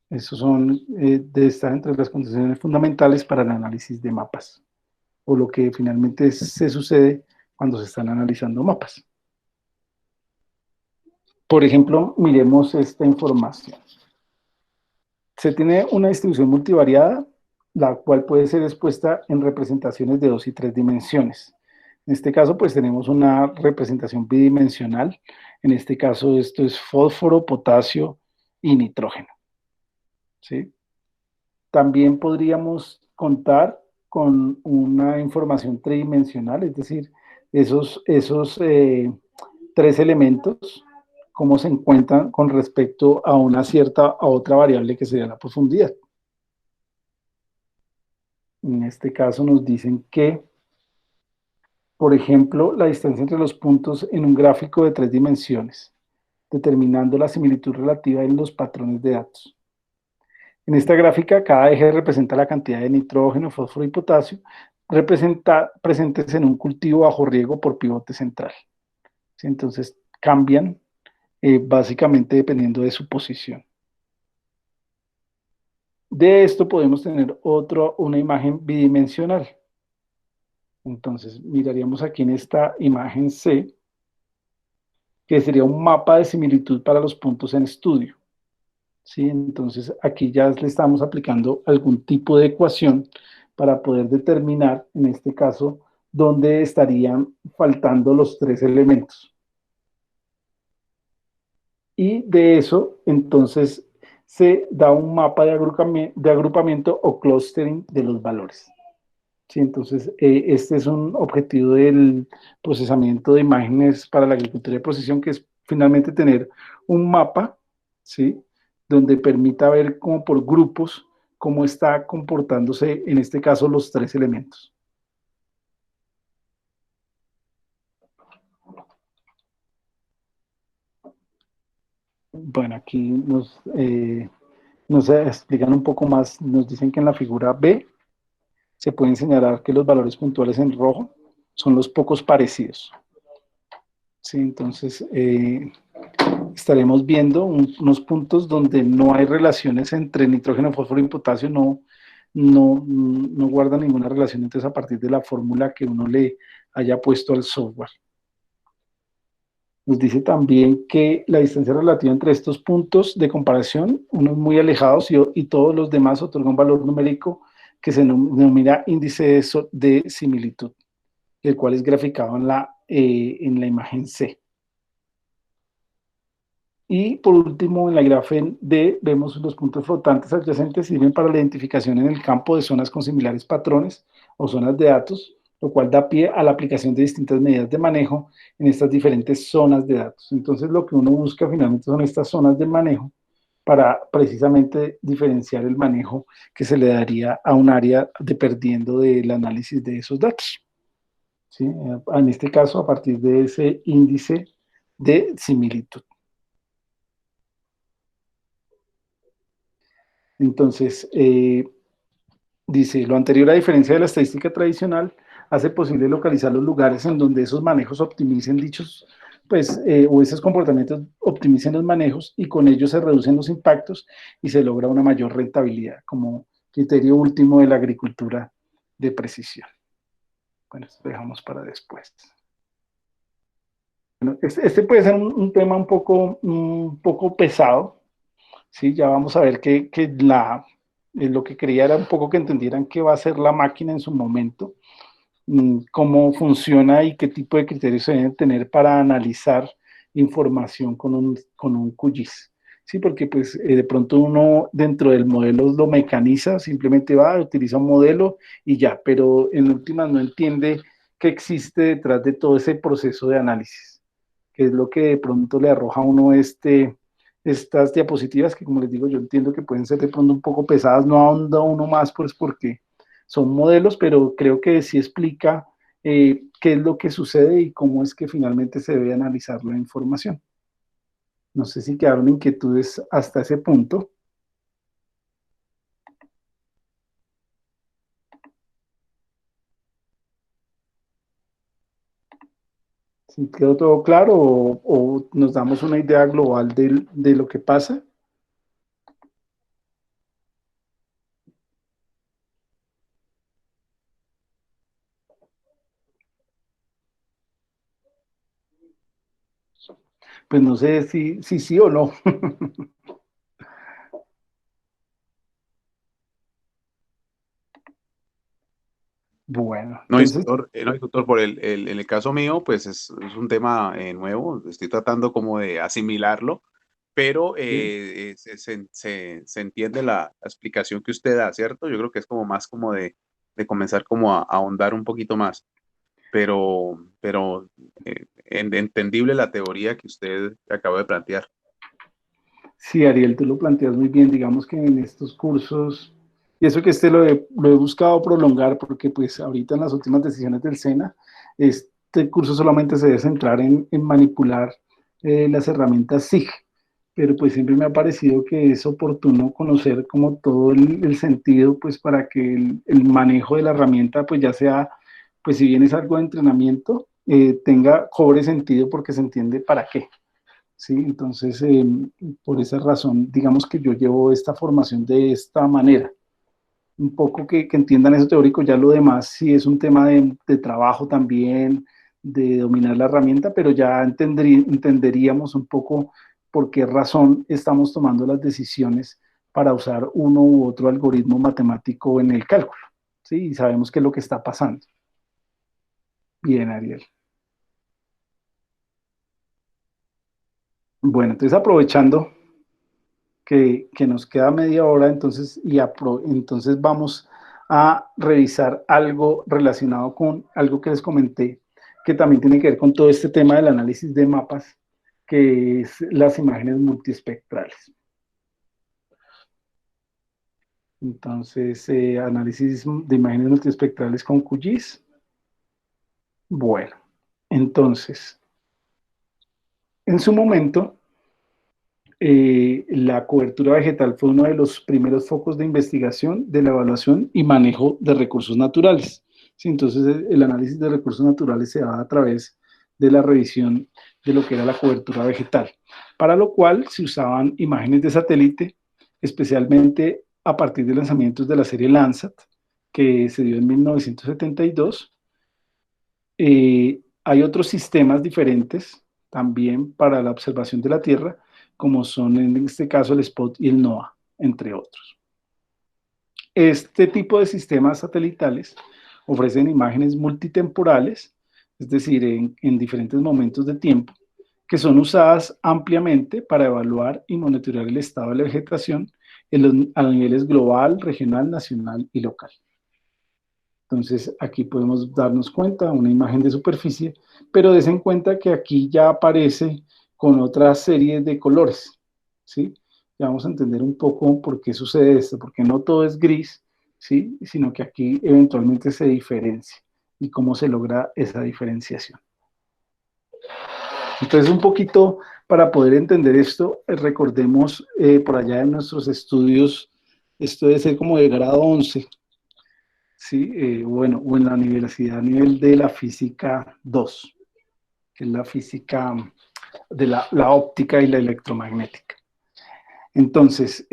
Esos son de estar entre las condiciones fundamentales para el análisis de mapas, o lo que finalmente se sucede cuando se están analizando mapas. Por ejemplo, miremos esta información. Se tiene una distribución multivariada, la cual puede ser expuesta en representaciones de 2 y 3 dimensiones. En este caso, pues tenemos una representación bidimensional. En este caso, esto es fósforo, potasio y nitrógeno. ¿Sí? También podríamos contar con una información tridimensional, es decir, esos 3 elementos, cómo se encuentran con respecto a a otra variable que sería la profundidad. En este caso nos dicen que, por ejemplo, la distancia entre los puntos en un gráfico de 3 dimensiones, determinando la similitud relativa en los patrones de datos. En esta gráfica, cada eje representa la cantidad de nitrógeno, fósforo y potasio presentes en un cultivo bajo riego por pivote central. ¿Sí? Entonces, cambian básicamente dependiendo de su posición. De esto podemos tener una imagen bidimensional. Entonces, miraríamos aquí en esta imagen C, que sería un mapa de similitud para los puntos en estudio. ¿Sí? Entonces, aquí ya le estamos aplicando algún tipo de ecuación para poder determinar, en este caso, dónde estarían faltando los tres elementos. Y de eso, entonces, se da un mapa de agrupamiento o clustering de los valores. Sí, entonces, este es un objetivo del procesamiento de imágenes para la agricultura de precisión, que es finalmente tener un mapa, ¿sí? Donde permita ver como por grupos cómo está comportándose, en este caso, los tres elementos. Bueno, aquí nos explican un poco más, nos dicen que en la figura B se pueden señalar que los valores puntuales en rojo son los pocos parecidos. Sí, entonces estaremos viendo unos puntos donde no hay relaciones entre nitrógeno, fósforo y potasio, no guarda ninguna relación, entonces a partir de la fórmula que uno le haya puesto al software. Nos dice también que la distancia relativa entre estos puntos de comparación, unos muy alejados y todos los demás, otorga un valor numérico que se denomina índice de similitud, el cual es graficado en la imagen C. Y por último, en la grafen D, vemos los puntos flotantes adyacentes sirven para la identificación en el campo de zonas con similares patrones o zonas de datos, lo cual da pie a la aplicación de distintas medidas de manejo en estas diferentes zonas de datos. Entonces, lo que uno busca finalmente son estas zonas de manejo para precisamente diferenciar el manejo que se le daría a un área dependiendo del análisis de esos datos. ¿Sí? En este caso, a partir de ese índice de similitud. Entonces, dice, lo anterior, a diferencia de la estadística tradicional, hace posible localizar los lugares en donde esos manejos optimicen dichos, pues, o esos comportamientos optimicen los manejos y con ello se reducen los impactos y se logra una mayor rentabilidad como criterio último de la agricultura de precisión. Bueno, esto dejamos para después. Bueno, este puede ser un tema un poco pesado, ¿sí? Ya vamos a ver que lo que quería era un poco que entendieran qué va a hacer la máquina en su momento, cómo funciona y qué tipo de criterios se deben tener para analizar información con un QGIS. Sí, porque pues de pronto uno dentro del modelo lo mecaniza, simplemente va, utiliza un modelo y ya, pero en últimas no entiende qué existe detrás de todo ese proceso de análisis, que es lo que de pronto le arroja a uno estas diapositivas que, como les digo, yo entiendo que pueden ser de pronto un poco pesadas, no ahonda uno más, pues porque son modelos, pero creo que sí explica qué es lo que sucede y cómo es que finalmente se debe analizar la información. No sé si quedaron inquietudes hasta ese punto. ¿Sí quedó todo claro o nos damos una idea global de lo que pasa? Pues no sé si sí o no. Bueno, No, entonces, no, instructor, por en el caso mío, pues es un tema nuevo, estoy tratando como de asimilarlo, pero sí, se entiende la explicación que usted da, ¿cierto? Yo creo que es como más como de comenzar como a ahondar un poquito más, pero entendible la teoría que usted acaba de plantear. sí, Ariel, tú lo planteas muy bien, digamos que en estos cursos, y eso que lo he buscado prolongar porque pues ahorita en las últimas decisiones del SENA, este curso solamente se debe centrar en manipular las herramientas SIG, pero pues siempre me ha parecido que es oportuno conocer como todo el sentido pues para que el manejo de la herramienta pues ya sea, pues si bien es algo de entrenamiento, cobre sentido porque se entiende para qué. ¿Sí? Entonces, por esa razón, digamos que yo llevo esta formación de esta manera. Un poco que entiendan eso teórico, ya lo demás sí es un tema de trabajo también, de dominar la herramienta, pero ya entenderíamos un poco por qué razón estamos tomando las decisiones para usar uno u otro algoritmo matemático en el cálculo, ¿sí? Y sabemos qué es lo que está pasando. Bien, Ariel. Bueno, entonces aprovechando que nos queda media hora, entonces, entonces vamos a revisar algo relacionado con algo que les comenté, que también tiene que ver con todo este tema del análisis de mapas, que es las imágenes multiespectrales. Entonces, análisis de imágenes multiespectrales con QGIS. Bueno, entonces, en su momento, la cobertura vegetal fue uno de los primeros focos de investigación de la evaluación y manejo de recursos naturales. Sí, entonces, el análisis de recursos naturales se da a través de la revisión de lo que era la cobertura vegetal, para lo cual se usaban imágenes de satélite, especialmente a partir de lanzamientos de la serie Landsat, que se dio en 1972. Hay otros sistemas diferentes también para la observación de la Tierra, como son en este caso el SPOT y el NOAA, entre otros. Este tipo de sistemas satelitales ofrecen imágenes multitemporales, es decir, en diferentes momentos de tiempo, que son usadas ampliamente para evaluar y monitorear el estado de la vegetación a niveles global, regional, nacional y local. Entonces, aquí podemos darnos cuenta, una imagen de superficie, pero des en cuenta que aquí ya aparece con otra serie de colores, ¿sí? Ya vamos a entender un poco por qué sucede esto, porque no todo es gris, ¿sí? Sino que aquí eventualmente se diferencia y cómo se logra esa diferenciación. Entonces, un poquito para poder entender esto, recordemos por allá en nuestros estudios, esto debe ser como de grado 11, ¿sí? Bueno, o en la universidad a nivel de la física 2, que es la física de la óptica y la electromagnética. Entonces,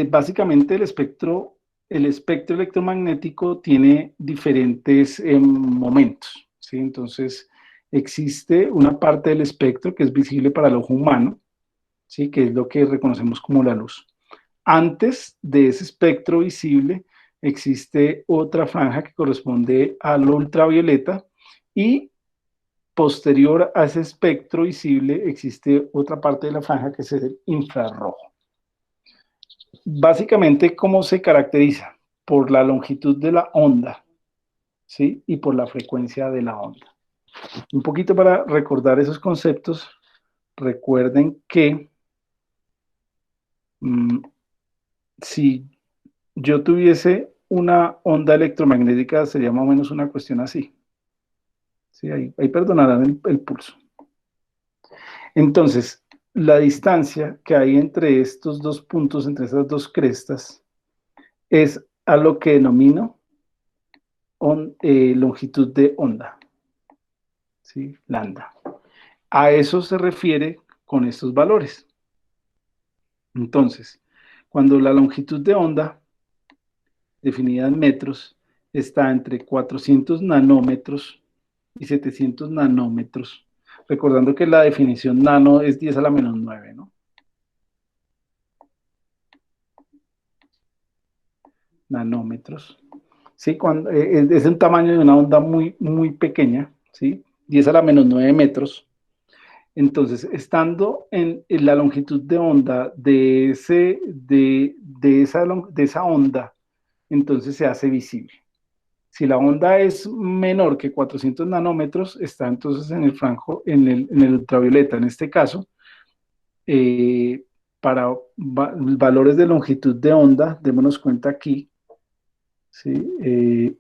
básicamente el espectro electromagnético tiene diferentes momentos, ¿sí? Entonces, existe una parte del espectro que es visible para el ojo humano, ¿sí? Que es lo que reconocemos como la luz. Antes de ese espectro visible existe otra franja que corresponde al ultravioleta y posterior a ese espectro visible existe otra parte de la franja que es el infrarrojo. Básicamente, ¿cómo se caracteriza? Por la longitud de la onda, ¿sí? Y por la frecuencia de la onda. Un poquito para recordar esos conceptos, recuerden que si yo tuviese una onda electromagnética, sería más o menos una cuestión así. Sí, ahí perdonarán el pulso. Entonces, la distancia que hay entre estos dos puntos, entre esas dos crestas, es a lo que denomino longitud de onda, ¿sí? Lambda. A eso se refiere con estos valores. Entonces, cuando la longitud de onda, definida en metros, está entre 400 nanómetros y 700 nanómetros, recordando que la definición nano es 10 a la menos 9, ¿no? Nanómetros. ¿Sí? Es un tamaño de una onda muy, muy pequeña, ¿sí? 10 a la menos 9 metros. Entonces, estando en la longitud de onda de esa onda, entonces se hace visible. Si la onda es menor que 400 nanómetros, está entonces en el franjo, en el ultravioleta. En este caso, para valores de longitud de onda, démonos cuenta aquí, ¿sí?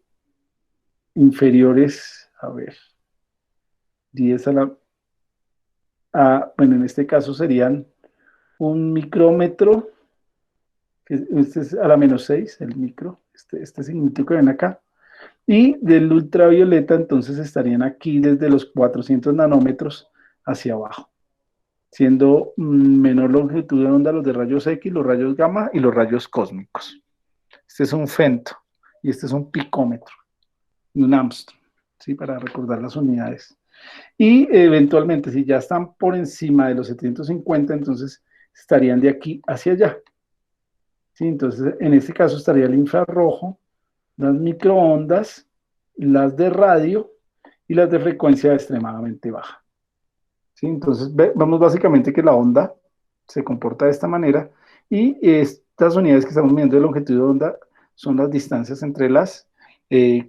Inferiores, a ver, 10 bueno, en este caso serían un micrómetro, que este es a la menos 6, el micro, este signito que ven acá, y del ultravioleta entonces estarían aquí desde los 400 nanómetros hacia abajo, siendo menor longitud de onda los de rayos X, los rayos gamma y los rayos cósmicos. Este es un femto y este es un picómetro y un Armstrong. ¿sí? Para recordar las unidades. Y eventualmente, si ya están por encima de los 750, entonces estarían de aquí hacia allá. ¿Sí? Entonces, en este caso estaría el infrarrojo, las microondas, las de radio y las de frecuencia extremadamente baja. ¿Sí? Entonces, vamos básicamente que la onda se comporta de esta manera y estas unidades que estamos midiendo de longitud de onda son las distancias entre las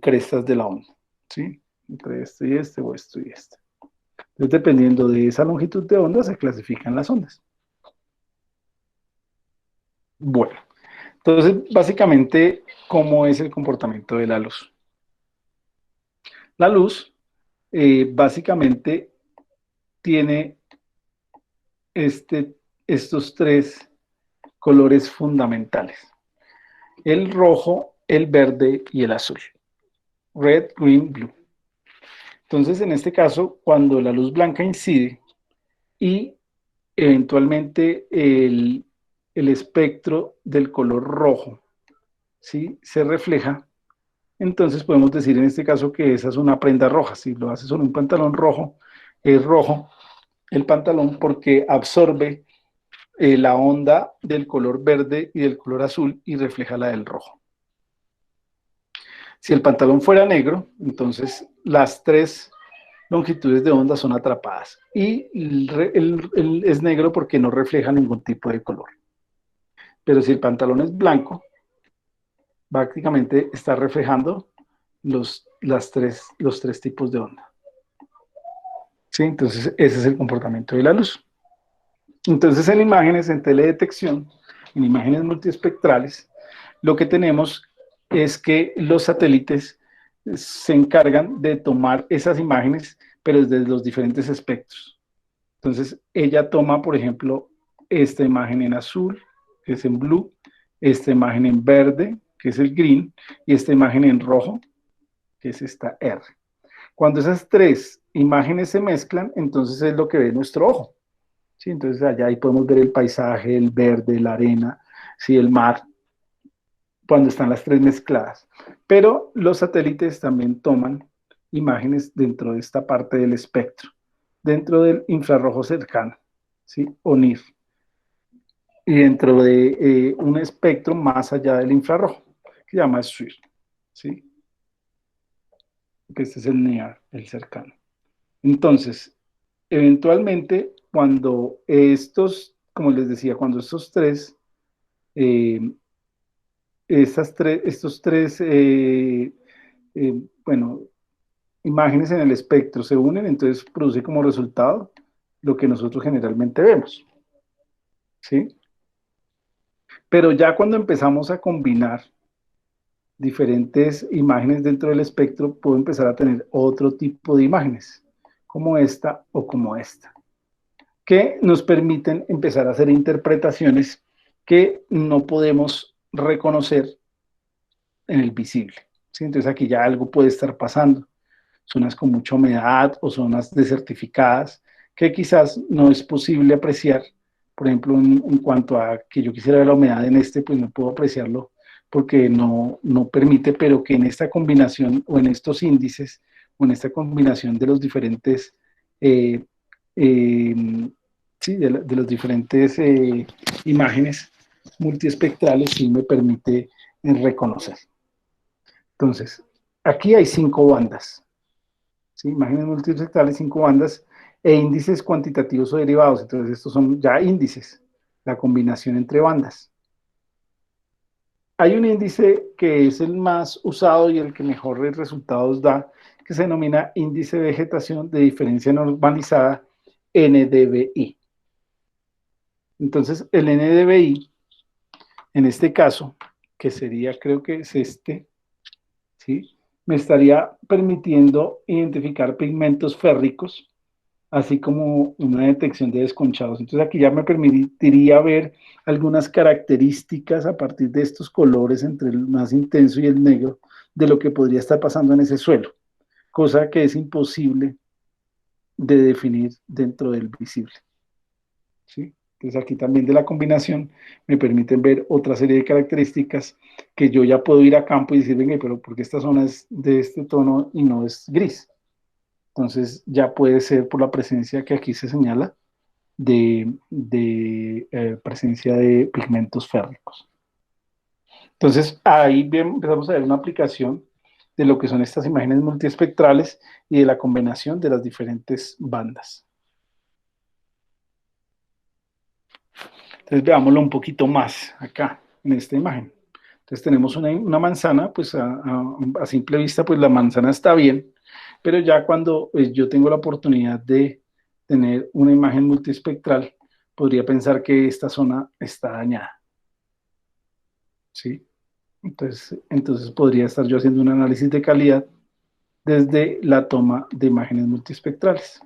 crestas de la onda. ¿Sí? Entre este y este o esto y este. Entonces, dependiendo de esa longitud de onda, se clasifican las ondas. Bueno, entonces, básicamente, ¿cómo es el comportamiento de la luz? La luz, básicamente, tiene estos tres colores fundamentales: el rojo, el verde y el azul. Red, green, blue. Entonces, en este caso, cuando la luz blanca incide y eventualmente el espectro del color rojo, ¿sí?, se refleja, entonces podemos decir en este caso que esa es una prenda roja. Si lo haces sobre un pantalón rojo, es rojo el pantalón porque absorbe la onda del color verde y del color azul y refleja la del rojo. Si el pantalón fuera negro, entonces las tres longitudes de onda son atrapadas y es negro porque no refleja ningún tipo de color. Pero si el pantalón es blanco, prácticamente está reflejando los tres tipos de onda. ¿Sí? Entonces ese es el comportamiento de la luz. Entonces en imágenes, en teledetección, en imágenes multiespectrales, lo que tenemos es que los satélites se encargan de tomar esas imágenes, pero desde los diferentes espectros. Entonces, ella toma, por ejemplo, esta imagen en azul, que es en blue, esta imagen en verde, que es el green, y esta imagen en rojo, que es esta R. Cuando esas tres imágenes se mezclan, entonces es lo que ve nuestro ojo. ¿Sí? Entonces, allá ahí podemos ver el paisaje, el verde, la arena, ¿sí?, el mar, cuando están las tres mezcladas. Pero los satélites también toman imágenes dentro de esta parte del espectro, dentro del infrarrojo cercano, ¿sí?, o NIR, y dentro de un espectro más allá del infrarrojo, que se llama SWIR, ¿sí? Que este es el NIR, el cercano. Entonces, eventualmente, cuando estos, como les decía, cuando estos tres, eh, estos tres, bueno, imágenes en el espectro se unen, entonces produce como resultado lo que nosotros generalmente vemos, ¿sí? Pero ya cuando empezamos a combinar diferentes imágenes dentro del espectro, puedo empezar a tener otro tipo de imágenes, como esta o como esta, que nos permiten empezar a hacer interpretaciones que no podemos reconocer en el visible, ¿sí? Entonces aquí ya algo puede estar pasando, zonas con mucha humedad o zonas desertificadas, que quizás no es posible apreciar. Por ejemplo, en cuanto a que yo quisiera ver la humedad en este, pues no puedo apreciarlo porque no permite, pero que en esta combinación o en estos índices o en esta combinación de los diferentes, eh, eh, sí, de los diferentes imágenes multiespectrales, sí me permite reconocer. Entonces, aquí hay 5 bandas, ¿sí? Imágenes multiespectrales, 5 bandas e índices cuantitativos o derivados. Entonces, estos son ya índices, la combinación entre bandas. Hay un índice que es el más usado y el que mejores resultados da, que se denomina índice de vegetación de diferencia normalizada, NDVI. Entonces, el NDVI, en este caso, que sería, creo que es este, ¿sí?, me estaría permitiendo identificar pigmentos férricos, así como una detección de desconchados. Entonces aquí ya me permitiría ver algunas características a partir de estos colores entre el más intenso y el negro de lo que podría estar pasando en ese suelo, cosa que es imposible de definir dentro del visible, ¿sí? Entonces aquí también de la combinación me permiten ver otra serie de características que yo ya puedo ir a campo y decir, venga, pero ¿por qué esta zona es de este tono y no es gris? Entonces ya puede ser por la presencia que aquí se señala de presencia de pigmentos férricos. Entonces ahí empezamos a ver una aplicación de lo que son estas imágenes multiespectrales y de la combinación de las diferentes bandas. Entonces veámoslo un poquito más acá, en esta imagen. Entonces tenemos una manzana, pues a simple vista, pues la manzana está bien, pero ya cuando yo tengo la oportunidad de tener una imagen multiespectral, podría pensar que esta zona está dañada, ¿sí? Entonces podría estar yo haciendo un análisis de calidad desde la toma de imágenes multiespectrales,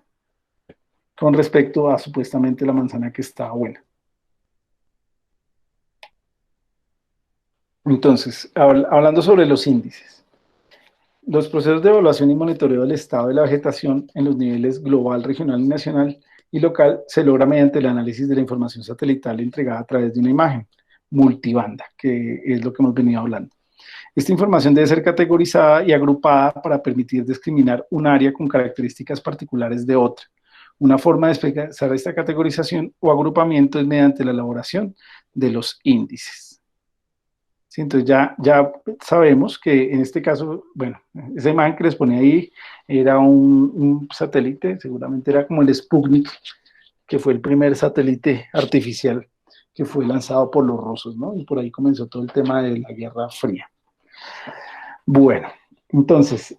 con respecto a supuestamente la manzana que está buena. Entonces, hablando sobre los índices. Los procesos de evaluación y monitoreo del estado de la vegetación en los niveles global, regional, nacional y local se logra mediante el análisis de la información satelital entregada a través de una imagen multibanda, que es lo que hemos venido hablando. Esta información debe ser categorizada y agrupada para permitir discriminar un área con características particulares de otra. Una forma de expresar esta categorización o agrupamiento es mediante la elaboración de los índices. Sí, entonces ya sabemos que en este caso, bueno, esa imagen que les ponía ahí era un satélite, seguramente era como el Sputnik, que fue el primer satélite artificial que fue lanzado por los rusos, ¿no? Y por ahí comenzó todo el tema de la Guerra Fría. Bueno, entonces,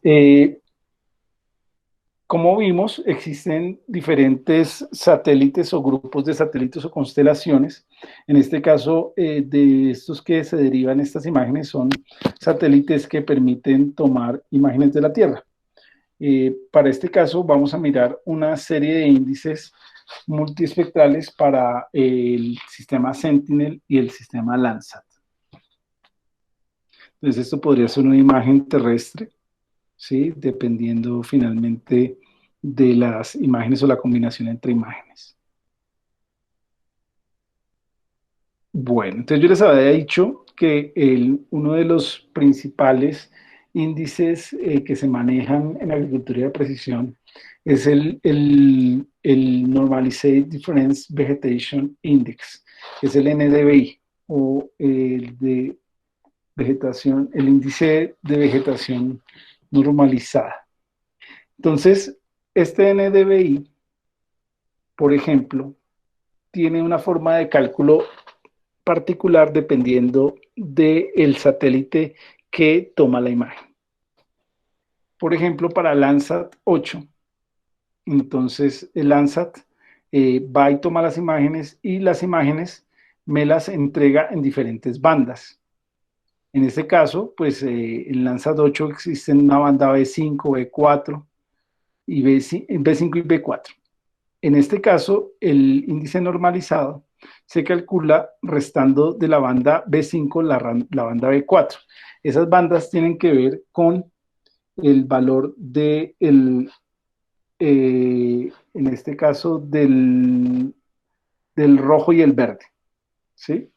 como vimos, existen diferentes satélites o grupos de satélites o constelaciones. En este caso, de estos que se derivan estas imágenes son satélites que permiten tomar imágenes de la Tierra. Para este caso, vamos a mirar una serie de índices multiespectrales para el sistema Sentinel y el sistema Landsat. Entonces, esto podría ser una imagen terrestre, ¿sí? Dependiendo finalmente de las imágenes o la combinación entre imágenes. Bueno, entonces yo les había dicho que uno de los principales índices que se manejan en agricultura de precisión es el Normalized Difference Vegetation Index, que es el NDVI, o el de vegetación, el índice de vegetación normalizada. Entonces, este NDVI, por ejemplo, tiene una forma de cálculo particular dependiendo del satélite que toma la imagen. Por ejemplo, para Landsat 8, entonces el Landsat va y toma las imágenes y las imágenes me las entrega en diferentes bandas. En este caso, pues en Landsat 8 existe una banda B5, B4 y B5 y B4. En este caso, el índice normalizado se calcula restando de la banda B5 la banda B4. Esas bandas tienen que ver con el valor en este caso, del rojo y el verde, ¿sí?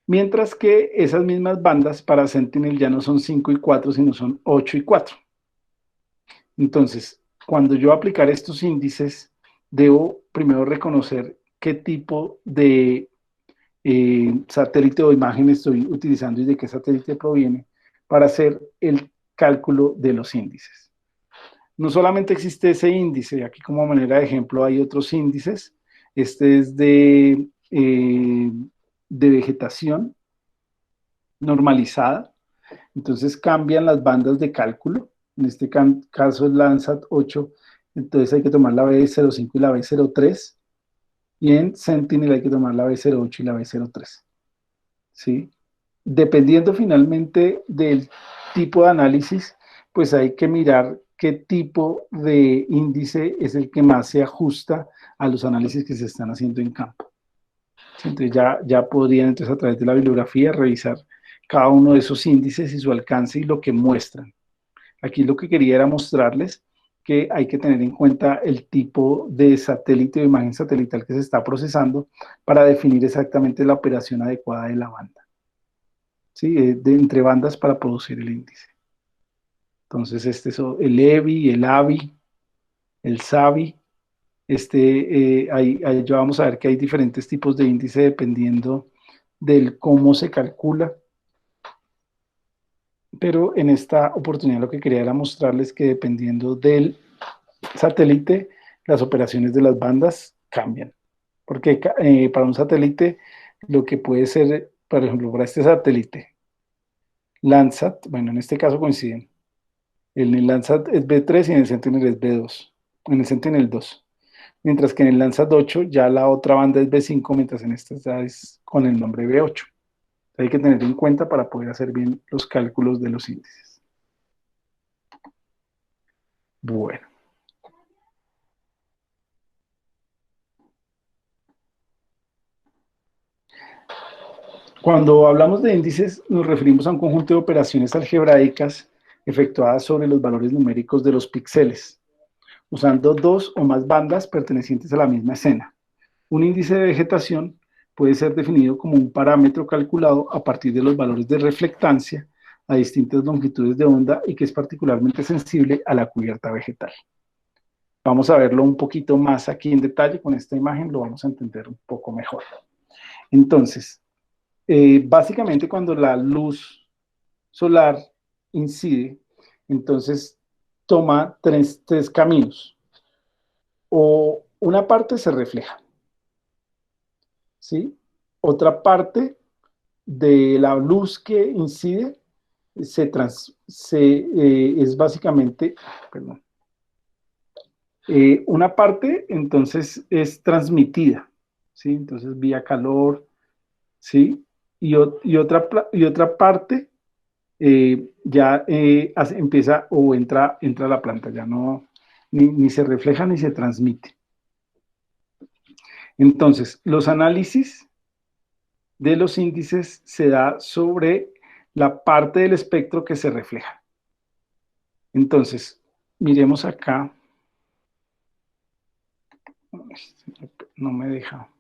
Mientras que esas mismas bandas para Sentinel ya no son 5 y 4, sino son 8 y 4. Entonces, cuando yo aplicar estos índices, debo primero reconocer qué tipo de satélite o imagen estoy utilizando y de qué satélite proviene para hacer el cálculo de los índices. No solamente existe ese índice, aquí como manera de ejemplo hay otros índices. Este es de vegetación normalizada, entonces cambian las bandas de cálculo. En este caso es Landsat 8, entonces hay que tomar la B05 y la B03, y en Sentinel hay que tomar la B08 y la B03. ¿Sí? Dependiendo finalmente del tipo de análisis, pues hay que mirar qué tipo de índice es el que más se ajusta a los análisis que se están haciendo en campo. Entonces ya podrían entonces a través de la bibliografía revisar cada uno de esos índices y su alcance y lo que muestran. Aquí lo que quería era mostrarles que hay que tener en cuenta el tipo de satélite o imagen satelital que se está procesando para definir exactamente la operación adecuada de la banda, ¿sí? Entre bandas para producir el índice. Entonces, este es el EBI, el ABI, el SABI. Ahí ya vamos a ver que hay diferentes tipos de índice dependiendo del cómo se calcula. Pero en esta oportunidad lo que quería era mostrarles que dependiendo del satélite, las operaciones de las bandas cambian. Porque para un satélite, lo que puede ser, por ejemplo, para este satélite, Landsat, bueno, en este caso coinciden. En el Landsat es B3 y en el Sentinel es B2. En el Sentinel 2. Mientras que en el Landsat 8 ya la otra banda es B5, mientras en esta ya es con el nombre B8. Hay que tener en cuenta para poder hacer bien los cálculos de los índices. Bueno. Cuando hablamos de índices, nos referimos a un conjunto de operaciones algebraicas efectuadas sobre los valores numéricos de los píxeles, usando dos o más bandas pertenecientes a la misma escena. Un índice de vegetación puede ser definido como un parámetro calculado a partir de los valores de reflectancia a distintas longitudes de onda y que es particularmente sensible a la cubierta vegetal. Vamos a verlo un poquito más aquí en detalle con esta imagen, lo vamos a entender un poco mejor. Entonces, básicamente cuando la luz solar incide, entonces toma tres caminos. O una parte se refleja, ¿sí? Otra parte de la luz que incide es básicamente, perdón, una parte entonces es transmitida, ¿sí? Entonces vía calor, ¿sí? Y otra parte ya empieza o entra a la planta, ya no, ni se refleja ni se transmite. Entonces, los análisis de los índices se da sobre la parte del espectro que se refleja. Entonces, miremos acá. No me deja.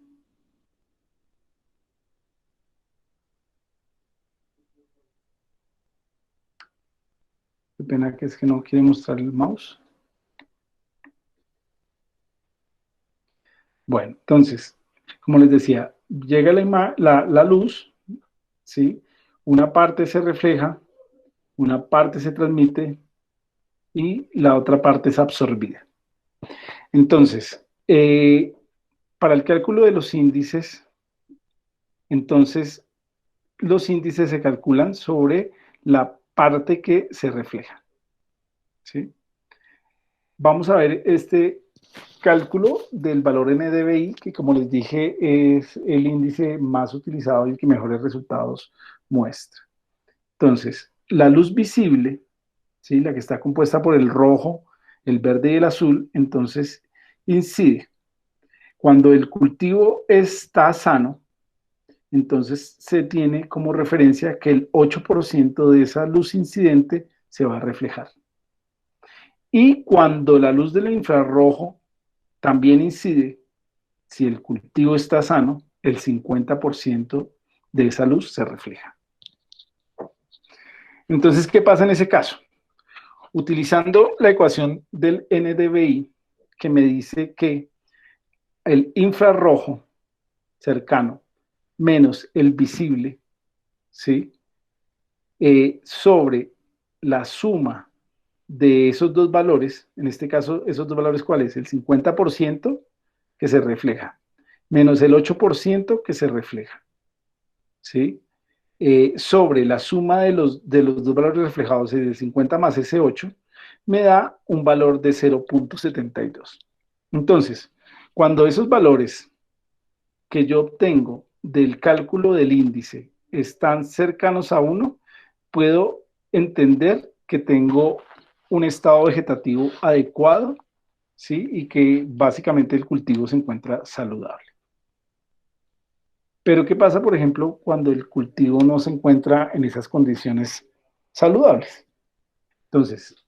Qué pena que es que no quiere mostrar el mouse. Bueno, entonces, como les decía, llega la luz, ¿sí? Una parte se refleja, una parte se transmite y la otra parte es absorbida. Entonces, para el cálculo de los índices, entonces, los índices se calculan sobre la parte que se refleja, ¿sí? Vamos a ver este cálculo del valor NDVI, que como les dije es el índice más utilizado y el que mejores resultados muestra. Entonces, la luz visible, ¿sí? La que está compuesta por el rojo, el verde y el azul, entonces incide. Cuando el cultivo está sano, entonces se tiene como referencia que el 8% de esa luz incidente se va a reflejar. Y cuando la luz del infrarrojo también incide, si el cultivo está sano, el 50% de esa luz se refleja. Entonces, ¿qué pasa en ese caso? Utilizando la ecuación del NDVI, que me dice que el infrarrojo cercano menos el visible, ¿sí? Sobre la suma de esos dos valores, en este caso, esos dos valores, ¿cuál es? El 50% que se refleja, menos el 8% que se refleja, ¿sí? Sobre la suma de los dos valores reflejados, es el 50 más ese 8, me da un valor de 0.72. Entonces, cuando esos valores que yo obtengo del cálculo del índice están cercanos a 1, puedo entender que tengo un estado vegetativo adecuado, ¿sí? Y que básicamente el cultivo se encuentra saludable. Pero ¿qué pasa, por ejemplo, cuando el cultivo no se encuentra en esas condiciones saludables? Entonces,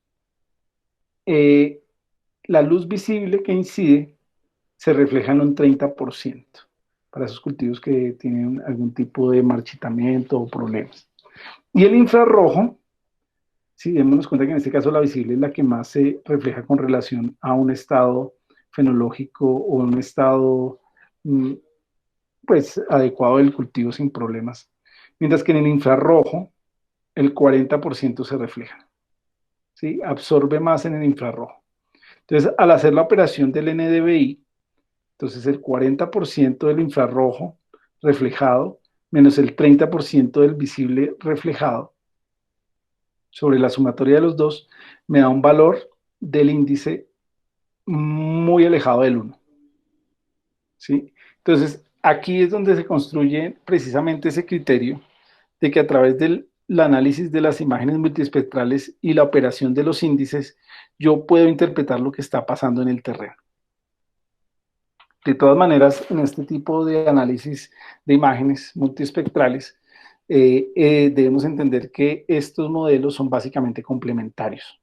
la luz visible que incide se refleja en un 30% para esos cultivos que tienen algún tipo de marchitamiento o problemas. Y el infrarrojo, sí, démonos cuenta que en este caso la visible es la que más se refleja con relación a un estado fenológico o un estado mm, pues adecuado del cultivo sin problemas. Mientras que en el infrarrojo el 40% se refleja, ¿sí? Absorbe más en el infrarrojo. Entonces, al hacer la operación del NDVI, entonces el 40% del infrarrojo reflejado menos el 30% del visible reflejado sobre la sumatoria de los dos me da un valor del índice muy alejado del uno, ¿sí? Entonces, aquí es donde se construye precisamente ese criterio de que a través del análisis de las imágenes multiespectrales y la operación de los índices, yo puedo interpretar lo que está pasando en el terreno. De todas maneras, en este tipo de análisis de imágenes multiespectrales, debemos entender que estos modelos son básicamente complementarios.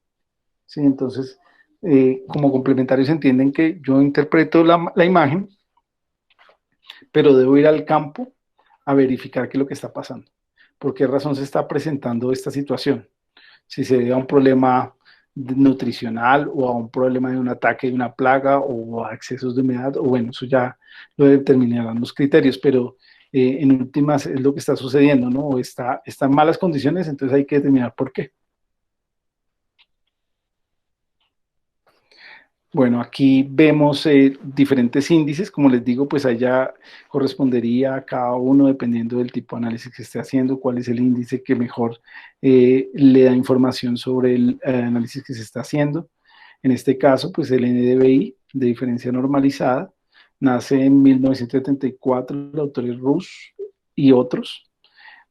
¿Sí? Entonces, como complementarios entienden que yo interpreto la imagen, pero debo ir al campo a verificar qué es lo que está pasando. ¿Por qué razón se está presentando esta situación? Si se debe a un problema nutricional o a un problema de un ataque de una plaga o a excesos de humedad, o bueno, eso ya lo determinarán los criterios, pero en últimas es lo que está sucediendo, ¿no? O está en malas condiciones, entonces hay que determinar por qué. Bueno, aquí vemos diferentes índices, como les digo, pues allá correspondería a cada uno dependiendo del tipo de análisis que esté haciendo, cuál es el índice que mejor le da información sobre el análisis que se está haciendo. En este caso, pues el NDVI de diferencia normalizada nace en 1974, el autor es Rush y otros.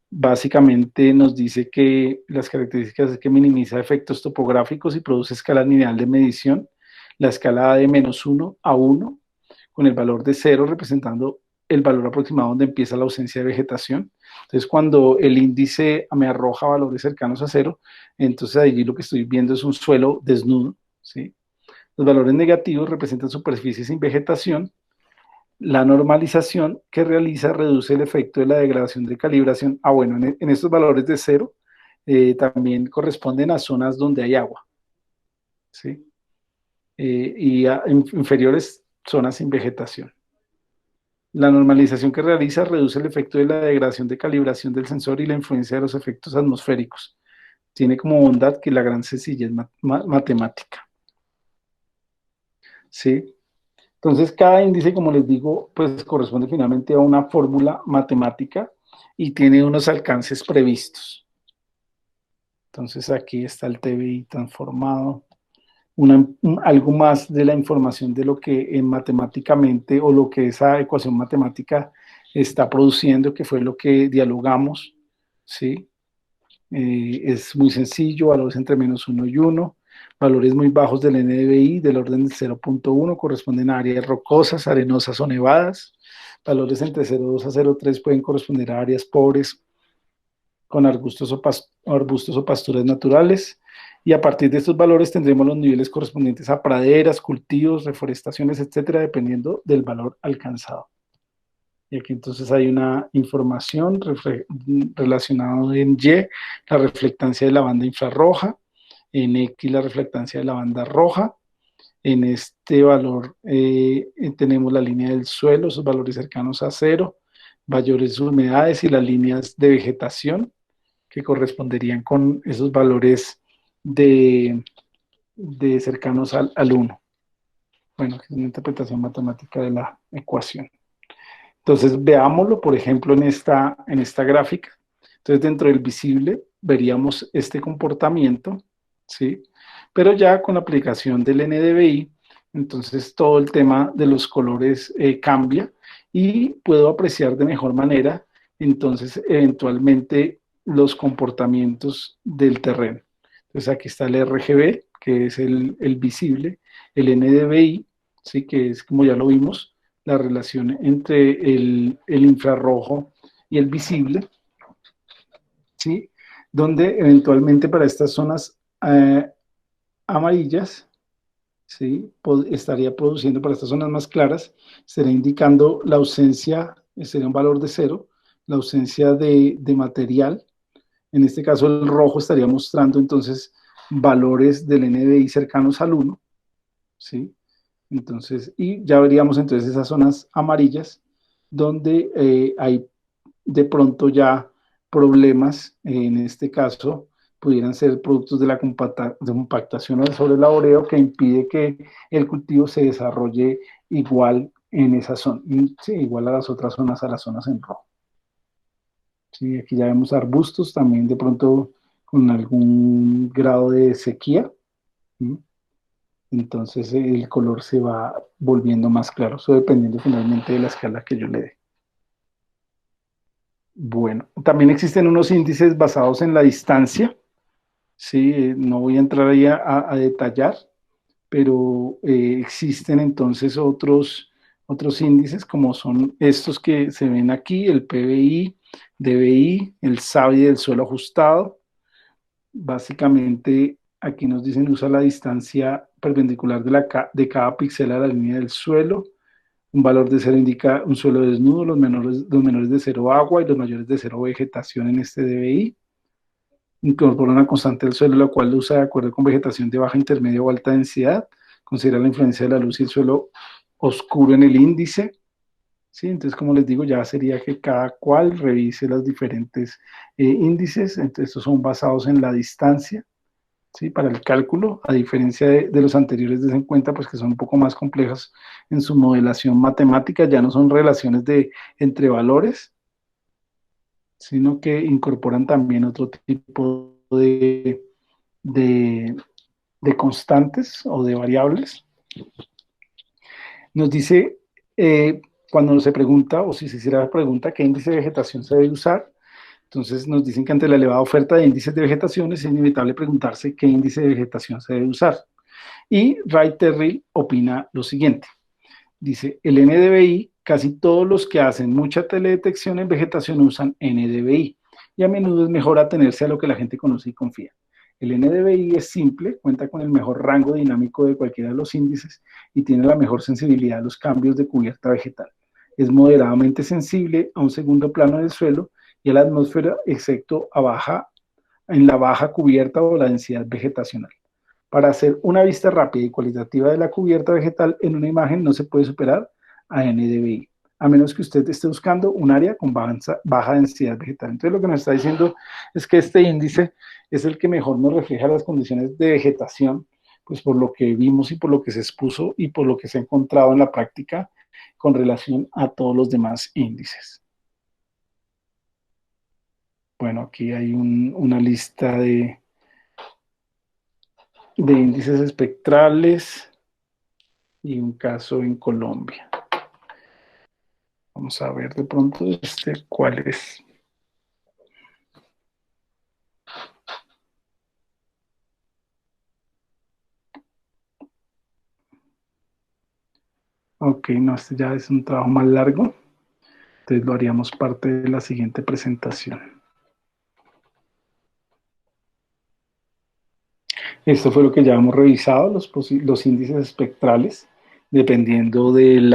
Básicamente nos dice que las características es que minimiza efectos topográficos y produce escala lineal de medición. La escala va de -1 a 1, con el valor de 0 representando el valor aproximado donde empieza la ausencia de vegetación. Entonces, cuando el índice me arroja valores cercanos a 0, entonces allí lo que estoy viendo es un suelo desnudo, ¿sí? Los valores negativos representan superficies sin vegetación. La normalización que realiza reduce el efecto de la degradación de calibración. Ah, bueno, en estos valores de 0 también corresponden a zonas donde hay agua, ¿sí? Y a inferiores zonas sin vegetación. La normalización que realiza reduce el efecto de la degradación de calibración del sensor y la influencia de los efectos atmosféricos. Tiene como bondad que la gran sencillez matemática, ¿sí? Entonces, cada índice, como les digo, pues corresponde finalmente a una fórmula matemática y tiene unos alcances previstos. Entonces, aquí está el TBI transformado. Algo más de la información de lo que matemáticamente o lo que esa ecuación matemática está produciendo, que fue lo que dialogamos, ¿sí? Es muy sencillo, valores entre -1 y 1, valores muy bajos del NDVI del orden de 0.1 corresponden a áreas rocosas, arenosas o nevadas, valores entre 0.2 a 0.3 pueden corresponder a áreas pobres con arbustos o pasturas naturales, y a partir de estos valores tendremos los niveles correspondientes a praderas, cultivos, reforestaciones, etcétera, dependiendo del valor alcanzado. Y aquí entonces hay una información relacionada en Y, la reflectancia de la banda infrarroja, en X la reflectancia de la banda roja, en este valor tenemos la línea del suelo, sus valores cercanos a 0, mayores humedades y las líneas de vegetación que corresponderían con esos valores de cercanos al 1. Bueno, que es una interpretación matemática de la ecuación. Entonces, veámoslo, por ejemplo, en esta gráfica. Entonces, dentro del visible veríamos este comportamiento, ¿sí? Pero ya con la aplicación del NDVI, entonces todo el tema de los colores cambia y puedo apreciar de mejor manera, entonces, eventualmente los comportamientos del terreno. Entonces, aquí está el RGB, que es el visible, el NDVI, ¿sí? Que es, como ya lo vimos, la relación entre el infrarrojo y el visible, ¿sí? Donde eventualmente para estas zonas amarillas, ¿sí? Estaría produciendo para estas zonas más claras, estaría indicando la ausencia, sería un valor de cero, la ausencia de material. En este caso el rojo estaría mostrando entonces valores del NDI cercanos al uno, ¿sí? Entonces, y ya veríamos entonces esas zonas amarillas donde hay de pronto ya problemas, en este caso pudieran ser productos de la compactación o del sobrelaboreo que impide que el cultivo se desarrolle igual en esa zona, sí, igual a las otras zonas, a las zonas en rojo. Sí, aquí ya vemos arbustos también de pronto con algún grado de sequía, ¿sí? Entonces el color se va volviendo más claro, eso dependiendo finalmente de la escala que yo le dé. Bueno, también existen unos índices basados en la distancia, sí, no voy a entrar ahí a detallar, pero existen entonces otros índices como son estos que se ven aquí, el PBI, DBI, el SABI del suelo ajustado. Básicamente aquí nos dicen usa la distancia perpendicular de cada píxel a la línea del suelo. Un valor de cero indica un suelo desnudo, los menores de cero agua y los mayores de cero vegetación en este DBI. Incorpora una constante del suelo, la cual lo usa de acuerdo con vegetación de baja, intermedia o alta densidad. Considera la influencia de la luz y el suelo oscuro en el índice. ¿Sí? Entonces, como les digo, ya sería que cada cual revise los diferentes índices. Entonces, estos son basados en la distancia, ¿sí? Para el cálculo, a diferencia de los anteriores, des en cuenta pues, que son un poco más complejas en su modelación matemática, ya no son relaciones entre valores, sino que incorporan también otro tipo de, de constantes o de variables. Nos dice, cuando se pregunta, o si se hiciera la pregunta, ¿qué índice de vegetación se debe usar? Entonces nos dicen que ante la elevada oferta de índices de vegetación es inevitable preguntarse qué índice de vegetación se debe usar. Y Ray Terry opina lo siguiente. Dice, el NDVI, casi todos los que hacen mucha teledetección en vegetación usan NDVI y a menudo es mejor atenerse a lo que la gente conoce y confía. El NDVI es simple, cuenta con el mejor rango dinámico de cualquiera de los índices y tiene la mejor sensibilidad a los cambios de cubierta vegetal. Es moderadamente sensible a un segundo plano del suelo y a la atmósfera, excepto en la baja cubierta o la densidad vegetacional. Para hacer una vista rápida y cualitativa de la cubierta vegetal en una imagen no se puede superar a NDVI, a menos que usted esté buscando un área con baja densidad vegetal. Entonces lo que nos está diciendo es que este índice es el que mejor nos refleja las condiciones de vegetación, pues por lo que vimos y por lo que se expuso y por lo que se ha encontrado en la práctica con relación a todos los demás índices. Bueno, aquí hay una lista de índices espectrales y un caso en Colombia. Vamos a ver de pronto cuál es. Ok, no, este ya es un trabajo más largo, entonces lo haríamos parte de la siguiente presentación. Esto fue lo que ya hemos revisado, los índices espectrales, dependiendo del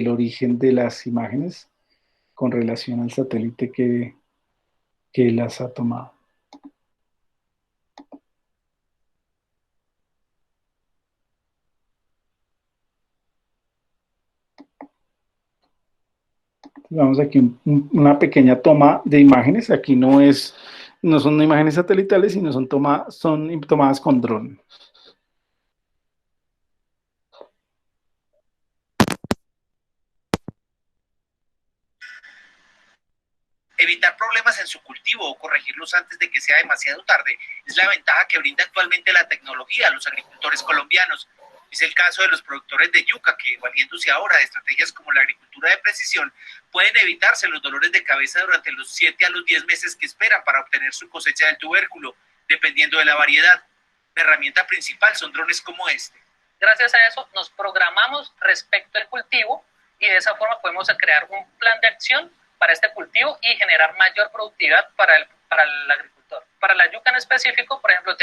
origen de las imágenes con relación al satélite que las ha tomado. Vamos aquí una pequeña toma de imágenes. Aquí no son imágenes satelitales, sino son tomadas con dron. Evitar problemas en su cultivo o corregirlos antes de que sea demasiado tarde es la ventaja que brinda actualmente la tecnología a los agricultores colombianos. Es el caso de los productores de yuca que, valiéndose ahora de estrategias como la agricultura de precisión, pueden evitarse los dolores de cabeza durante los 7 a los 10 meses que esperan para obtener su cosecha del tubérculo, dependiendo de la variedad. La herramienta principal son drones como este. Gracias a eso nos programamos respecto al cultivo y de esa forma podemos crear un plan de acción para este cultivo y generar mayor productividad para el agricultor. Para la yuca en específico, por ejemplo,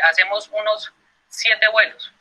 hacemos unos 7 vuelos.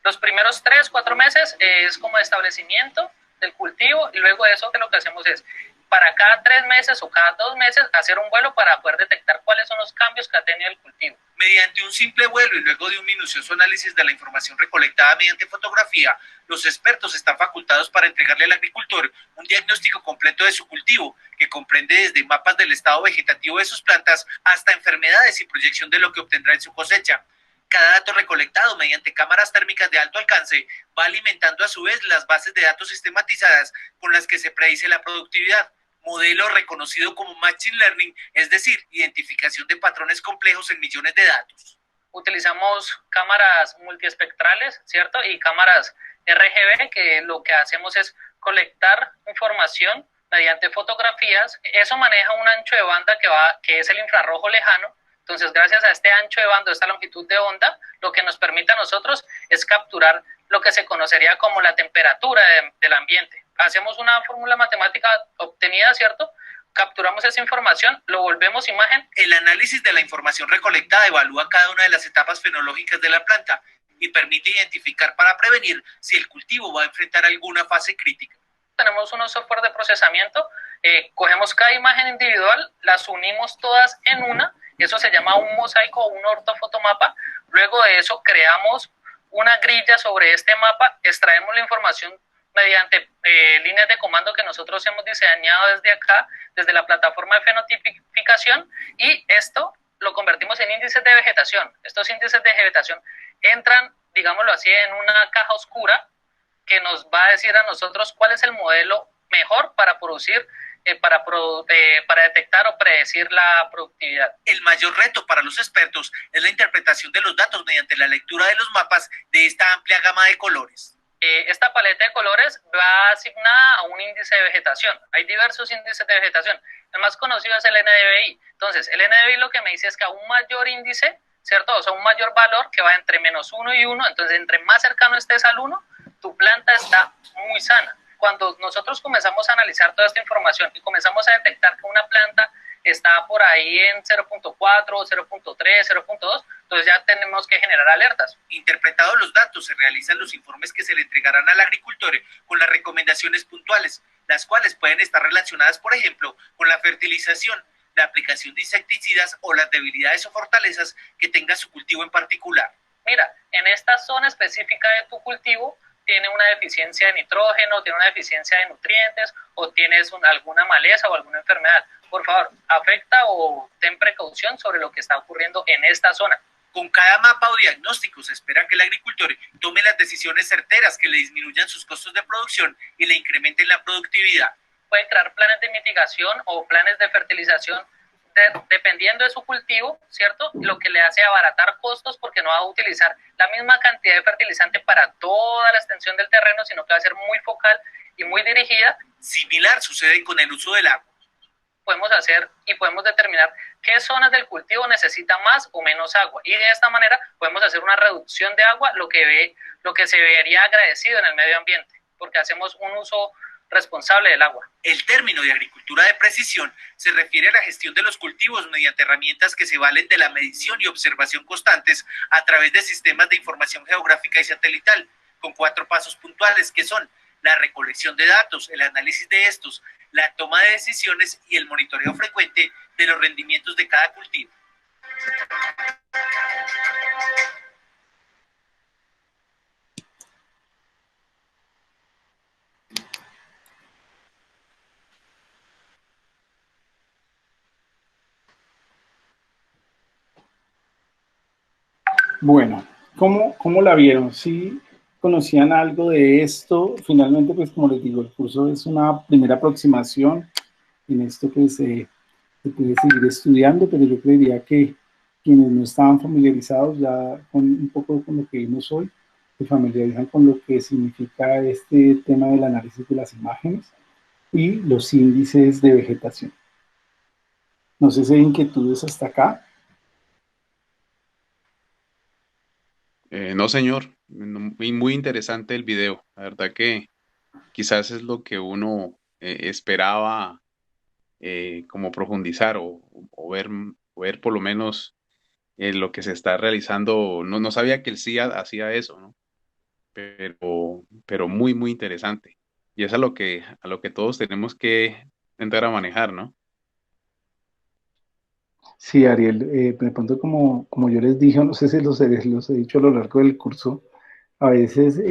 Los primeros 3, 4 meses es como establecimiento del cultivo y luego de eso que lo que hacemos es para cada 3 meses o cada 2 meses hacer un vuelo para poder detectar cuáles son los cambios que ha tenido el cultivo. Mediante un simple vuelo y luego de un minucioso análisis de la información recolectada mediante fotografía, los expertos están facultados para entregarle al agricultor un diagnóstico completo de su cultivo, que comprende desde mapas del estado vegetativo de sus plantas hasta enfermedades y proyección de lo que obtendrá en su cosecha. Cada dato recolectado mediante cámaras térmicas de alto alcance va alimentando a su vez las bases de datos sistematizadas con las que se predice la productividad. Modelo reconocido como Machine Learning, es decir, identificación de patrones complejos en millones de datos. Utilizamos cámaras multiespectrales, ¿cierto? Y cámaras RGB, que lo que hacemos es colectar información mediante fotografías. Eso maneja un ancho de banda que es el infrarrojo lejano. Entonces, gracias a este ancho de banda, esta longitud de onda, lo que nos permite a nosotros es capturar lo que se conocería como la temperatura del ambiente. Hacemos una fórmula matemática obtenida, ¿cierto? Capturamos esa información, lo volvemos imagen. El análisis de la información recolectada evalúa cada una de las etapas fenológicas de la planta y permite identificar para prevenir si el cultivo va a enfrentar alguna fase crítica. Tenemos unos software de procesamiento, cogemos cada imagen individual, las unimos todas en una, eso se llama un mosaico o un ortofotomapa. Luego de eso creamos una grilla sobre este mapa, extraemos la información mediante líneas de comando que nosotros hemos diseñado desde acá, desde la plataforma de fenotipificación, y esto lo convertimos en índices de vegetación. Estos índices de vegetación entran, digámoslo así, en una caja oscura que nos va a decir a nosotros cuál es el modelo mejor para producir, para detectar o predecir la productividad. El mayor reto para los expertos es la interpretación de los datos mediante la lectura de los mapas de esta amplia gama de colores. Esta paleta de colores va asignada a un índice de vegetación. Hay diversos índices de vegetación. El más conocido es el NDVI. Entonces, el NDVI lo que me dice es que a un mayor índice, ¿cierto? O sea, un mayor valor que va entre -1 y 1, entonces entre más cercano estés al 1, tu planta está muy sana. Cuando nosotros comenzamos a analizar toda esta información y comenzamos a detectar que una planta está por ahí en 0.4, 0.3, 0.2, entonces ya tenemos que generar alertas. Interpretados los datos, se realizan los informes que se le entregarán al agricultor con las recomendaciones puntuales, las cuales pueden estar relacionadas, por ejemplo, con la fertilización, la aplicación de insecticidas o las debilidades o fortalezas que tenga su cultivo en particular. Mira, en esta zona específica de tu cultivo tiene una deficiencia de nitrógeno, tiene una deficiencia de nutrientes o tienes alguna maleza o alguna enfermedad. Por favor, afecta o ten precaución sobre lo que está ocurriendo en esta zona. Con cada mapa o diagnóstico se espera que el agricultor tome las decisiones certeras que le disminuyan sus costos de producción y le incrementen la productividad. Puede crear planes de mitigación o planes de fertilización dependiendo de su cultivo, ¿cierto? Lo que le hace abaratar costos porque no va a utilizar la misma cantidad de fertilizante para toda la extensión del terreno, sino que va a ser muy focal y muy dirigida. Similar sucede con el uso del agua. Podemos hacer y podemos determinar qué zonas del cultivo necesitan más o menos agua y de esta manera podemos hacer una reducción de agua, lo que se vería agradecido en el medio ambiente, porque hacemos un uso responsable del agua. El término de agricultura de precisión se refiere a la gestión de los cultivos mediante herramientas que se valen de la medición y observación constantes a través de sistemas de información geográfica y satelital, con 4 pasos puntuales que son la recolección de datos, el análisis de estos, la toma de decisiones y el monitoreo frecuente de los rendimientos de cada cultivo. Bueno, ¿cómo la vieron? ¿Sí conocían algo de esto? Finalmente, pues como les digo, el curso es una primera aproximación. En esto pues se puede seguir estudiando, pero yo creería que quienes no estaban familiarizados ya con un poco con lo que vimos hoy, se familiarizan con lo que significa este tema del análisis de las imágenes y los índices de vegetación. No sé si hay inquietudes hasta acá. No, señor. Muy interesante el video. La verdad que quizás es lo que uno esperaba como profundizar o ver por lo menos lo que se está realizando. No sabía que el CIA hacía eso, ¿no? Pero muy, muy interesante. Y es a lo que todos tenemos que entrar a manejar, ¿no? Sí, Ariel, de pronto como yo les dije, no sé si los he dicho a lo largo del curso, a veces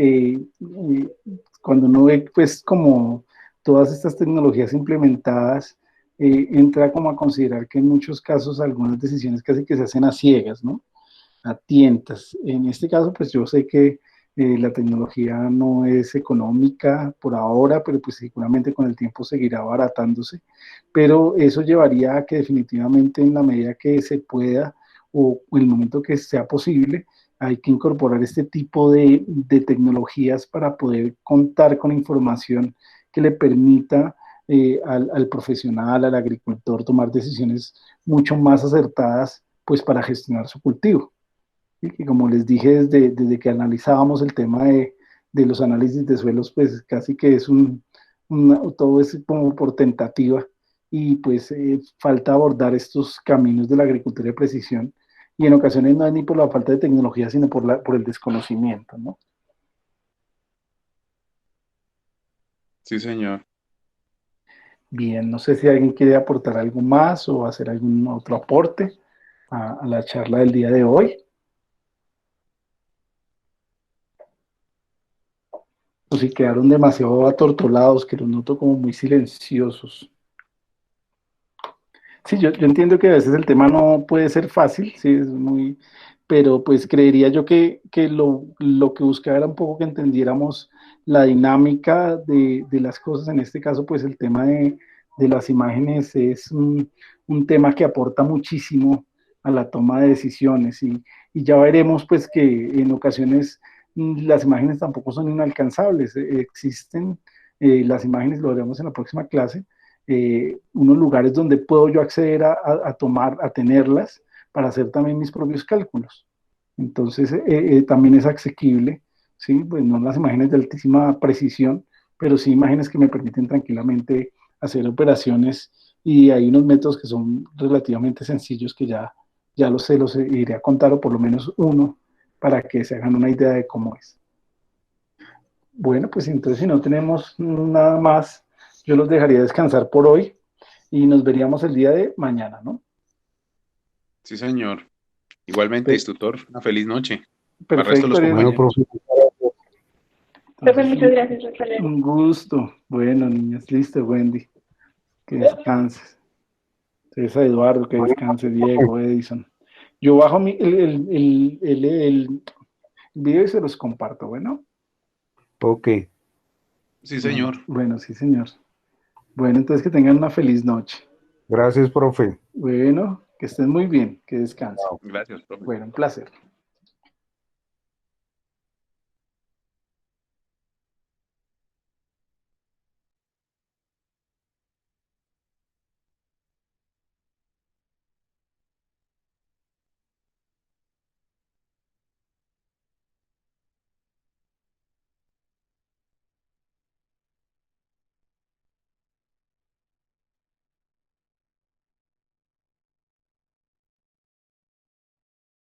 cuando uno ve pues como todas estas tecnologías implementadas, entra como a considerar que en muchos casos algunas decisiones casi que se hacen a ciegas, ¿no? A tientas. En este caso, pues yo sé que la tecnología no es económica por ahora, pero pues seguramente con el tiempo seguirá abaratándose, pero eso llevaría a que definitivamente en la medida que se pueda o en el momento que sea posible, hay que incorporar este tipo de tecnologías para poder contar con información que le permita al profesional, al agricultor, tomar decisiones mucho más acertadas, pues para gestionar su cultivo. Y que como les dije desde que analizábamos el tema de los análisis de suelos, pues casi que es todo es como por tentativa y pues falta abordar estos caminos de la agricultura de precisión y en ocasiones no es ni por la falta de tecnología, sino por el desconocimiento, ¿no? Sí, señor. Bien, no sé si alguien quiere aportar algo más o hacer algún otro aporte a la charla del día de hoy, o si quedaron demasiado atortolados, que los noto como muy silenciosos. Sí, yo entiendo que a veces el tema no puede ser fácil, sí, es muy, pero pues creería yo que lo que buscaba era un poco que entendiéramos la dinámica de las cosas. En este caso, pues el tema de las imágenes es un tema que aporta muchísimo a la toma de decisiones y ya veremos pues que en ocasiones las imágenes tampoco son inalcanzables, existen las imágenes, lo veremos en la próxima clase, unos lugares donde puedo yo acceder a tenerlas para hacer también mis propios cálculos. Entonces, también es asequible, ¿sí? Pues no las imágenes de altísima precisión, pero sí imágenes que me permiten tranquilamente hacer operaciones y hay unos métodos que son relativamente sencillos que ya los iré a contar o por lo menos uno para que se hagan una idea de cómo es. Bueno, pues entonces si no tenemos nada más, yo los dejaría descansar por hoy y nos veríamos el día de mañana, ¿no? Sí, señor. Igualmente, Pe- instructor, una feliz noche. Para el resto de Perfecto, los Ariel. Bueno, compañeros. profe, Profe, Entonces, muchas gracias, hasta luego. un gusto. Bueno, niñas, listo, Wendy. Que descanses. César Eduardo, que descanse. Diego, Edison. Yo bajo el video y se los comparto, ¿bueno? ok. Sí, señor. Bueno, sí, señor. Bueno, entonces que tengan una feliz noche. Gracias, profe. Bueno, que estén muy bien, que descansen. Gracias, profe. Bueno, un placer.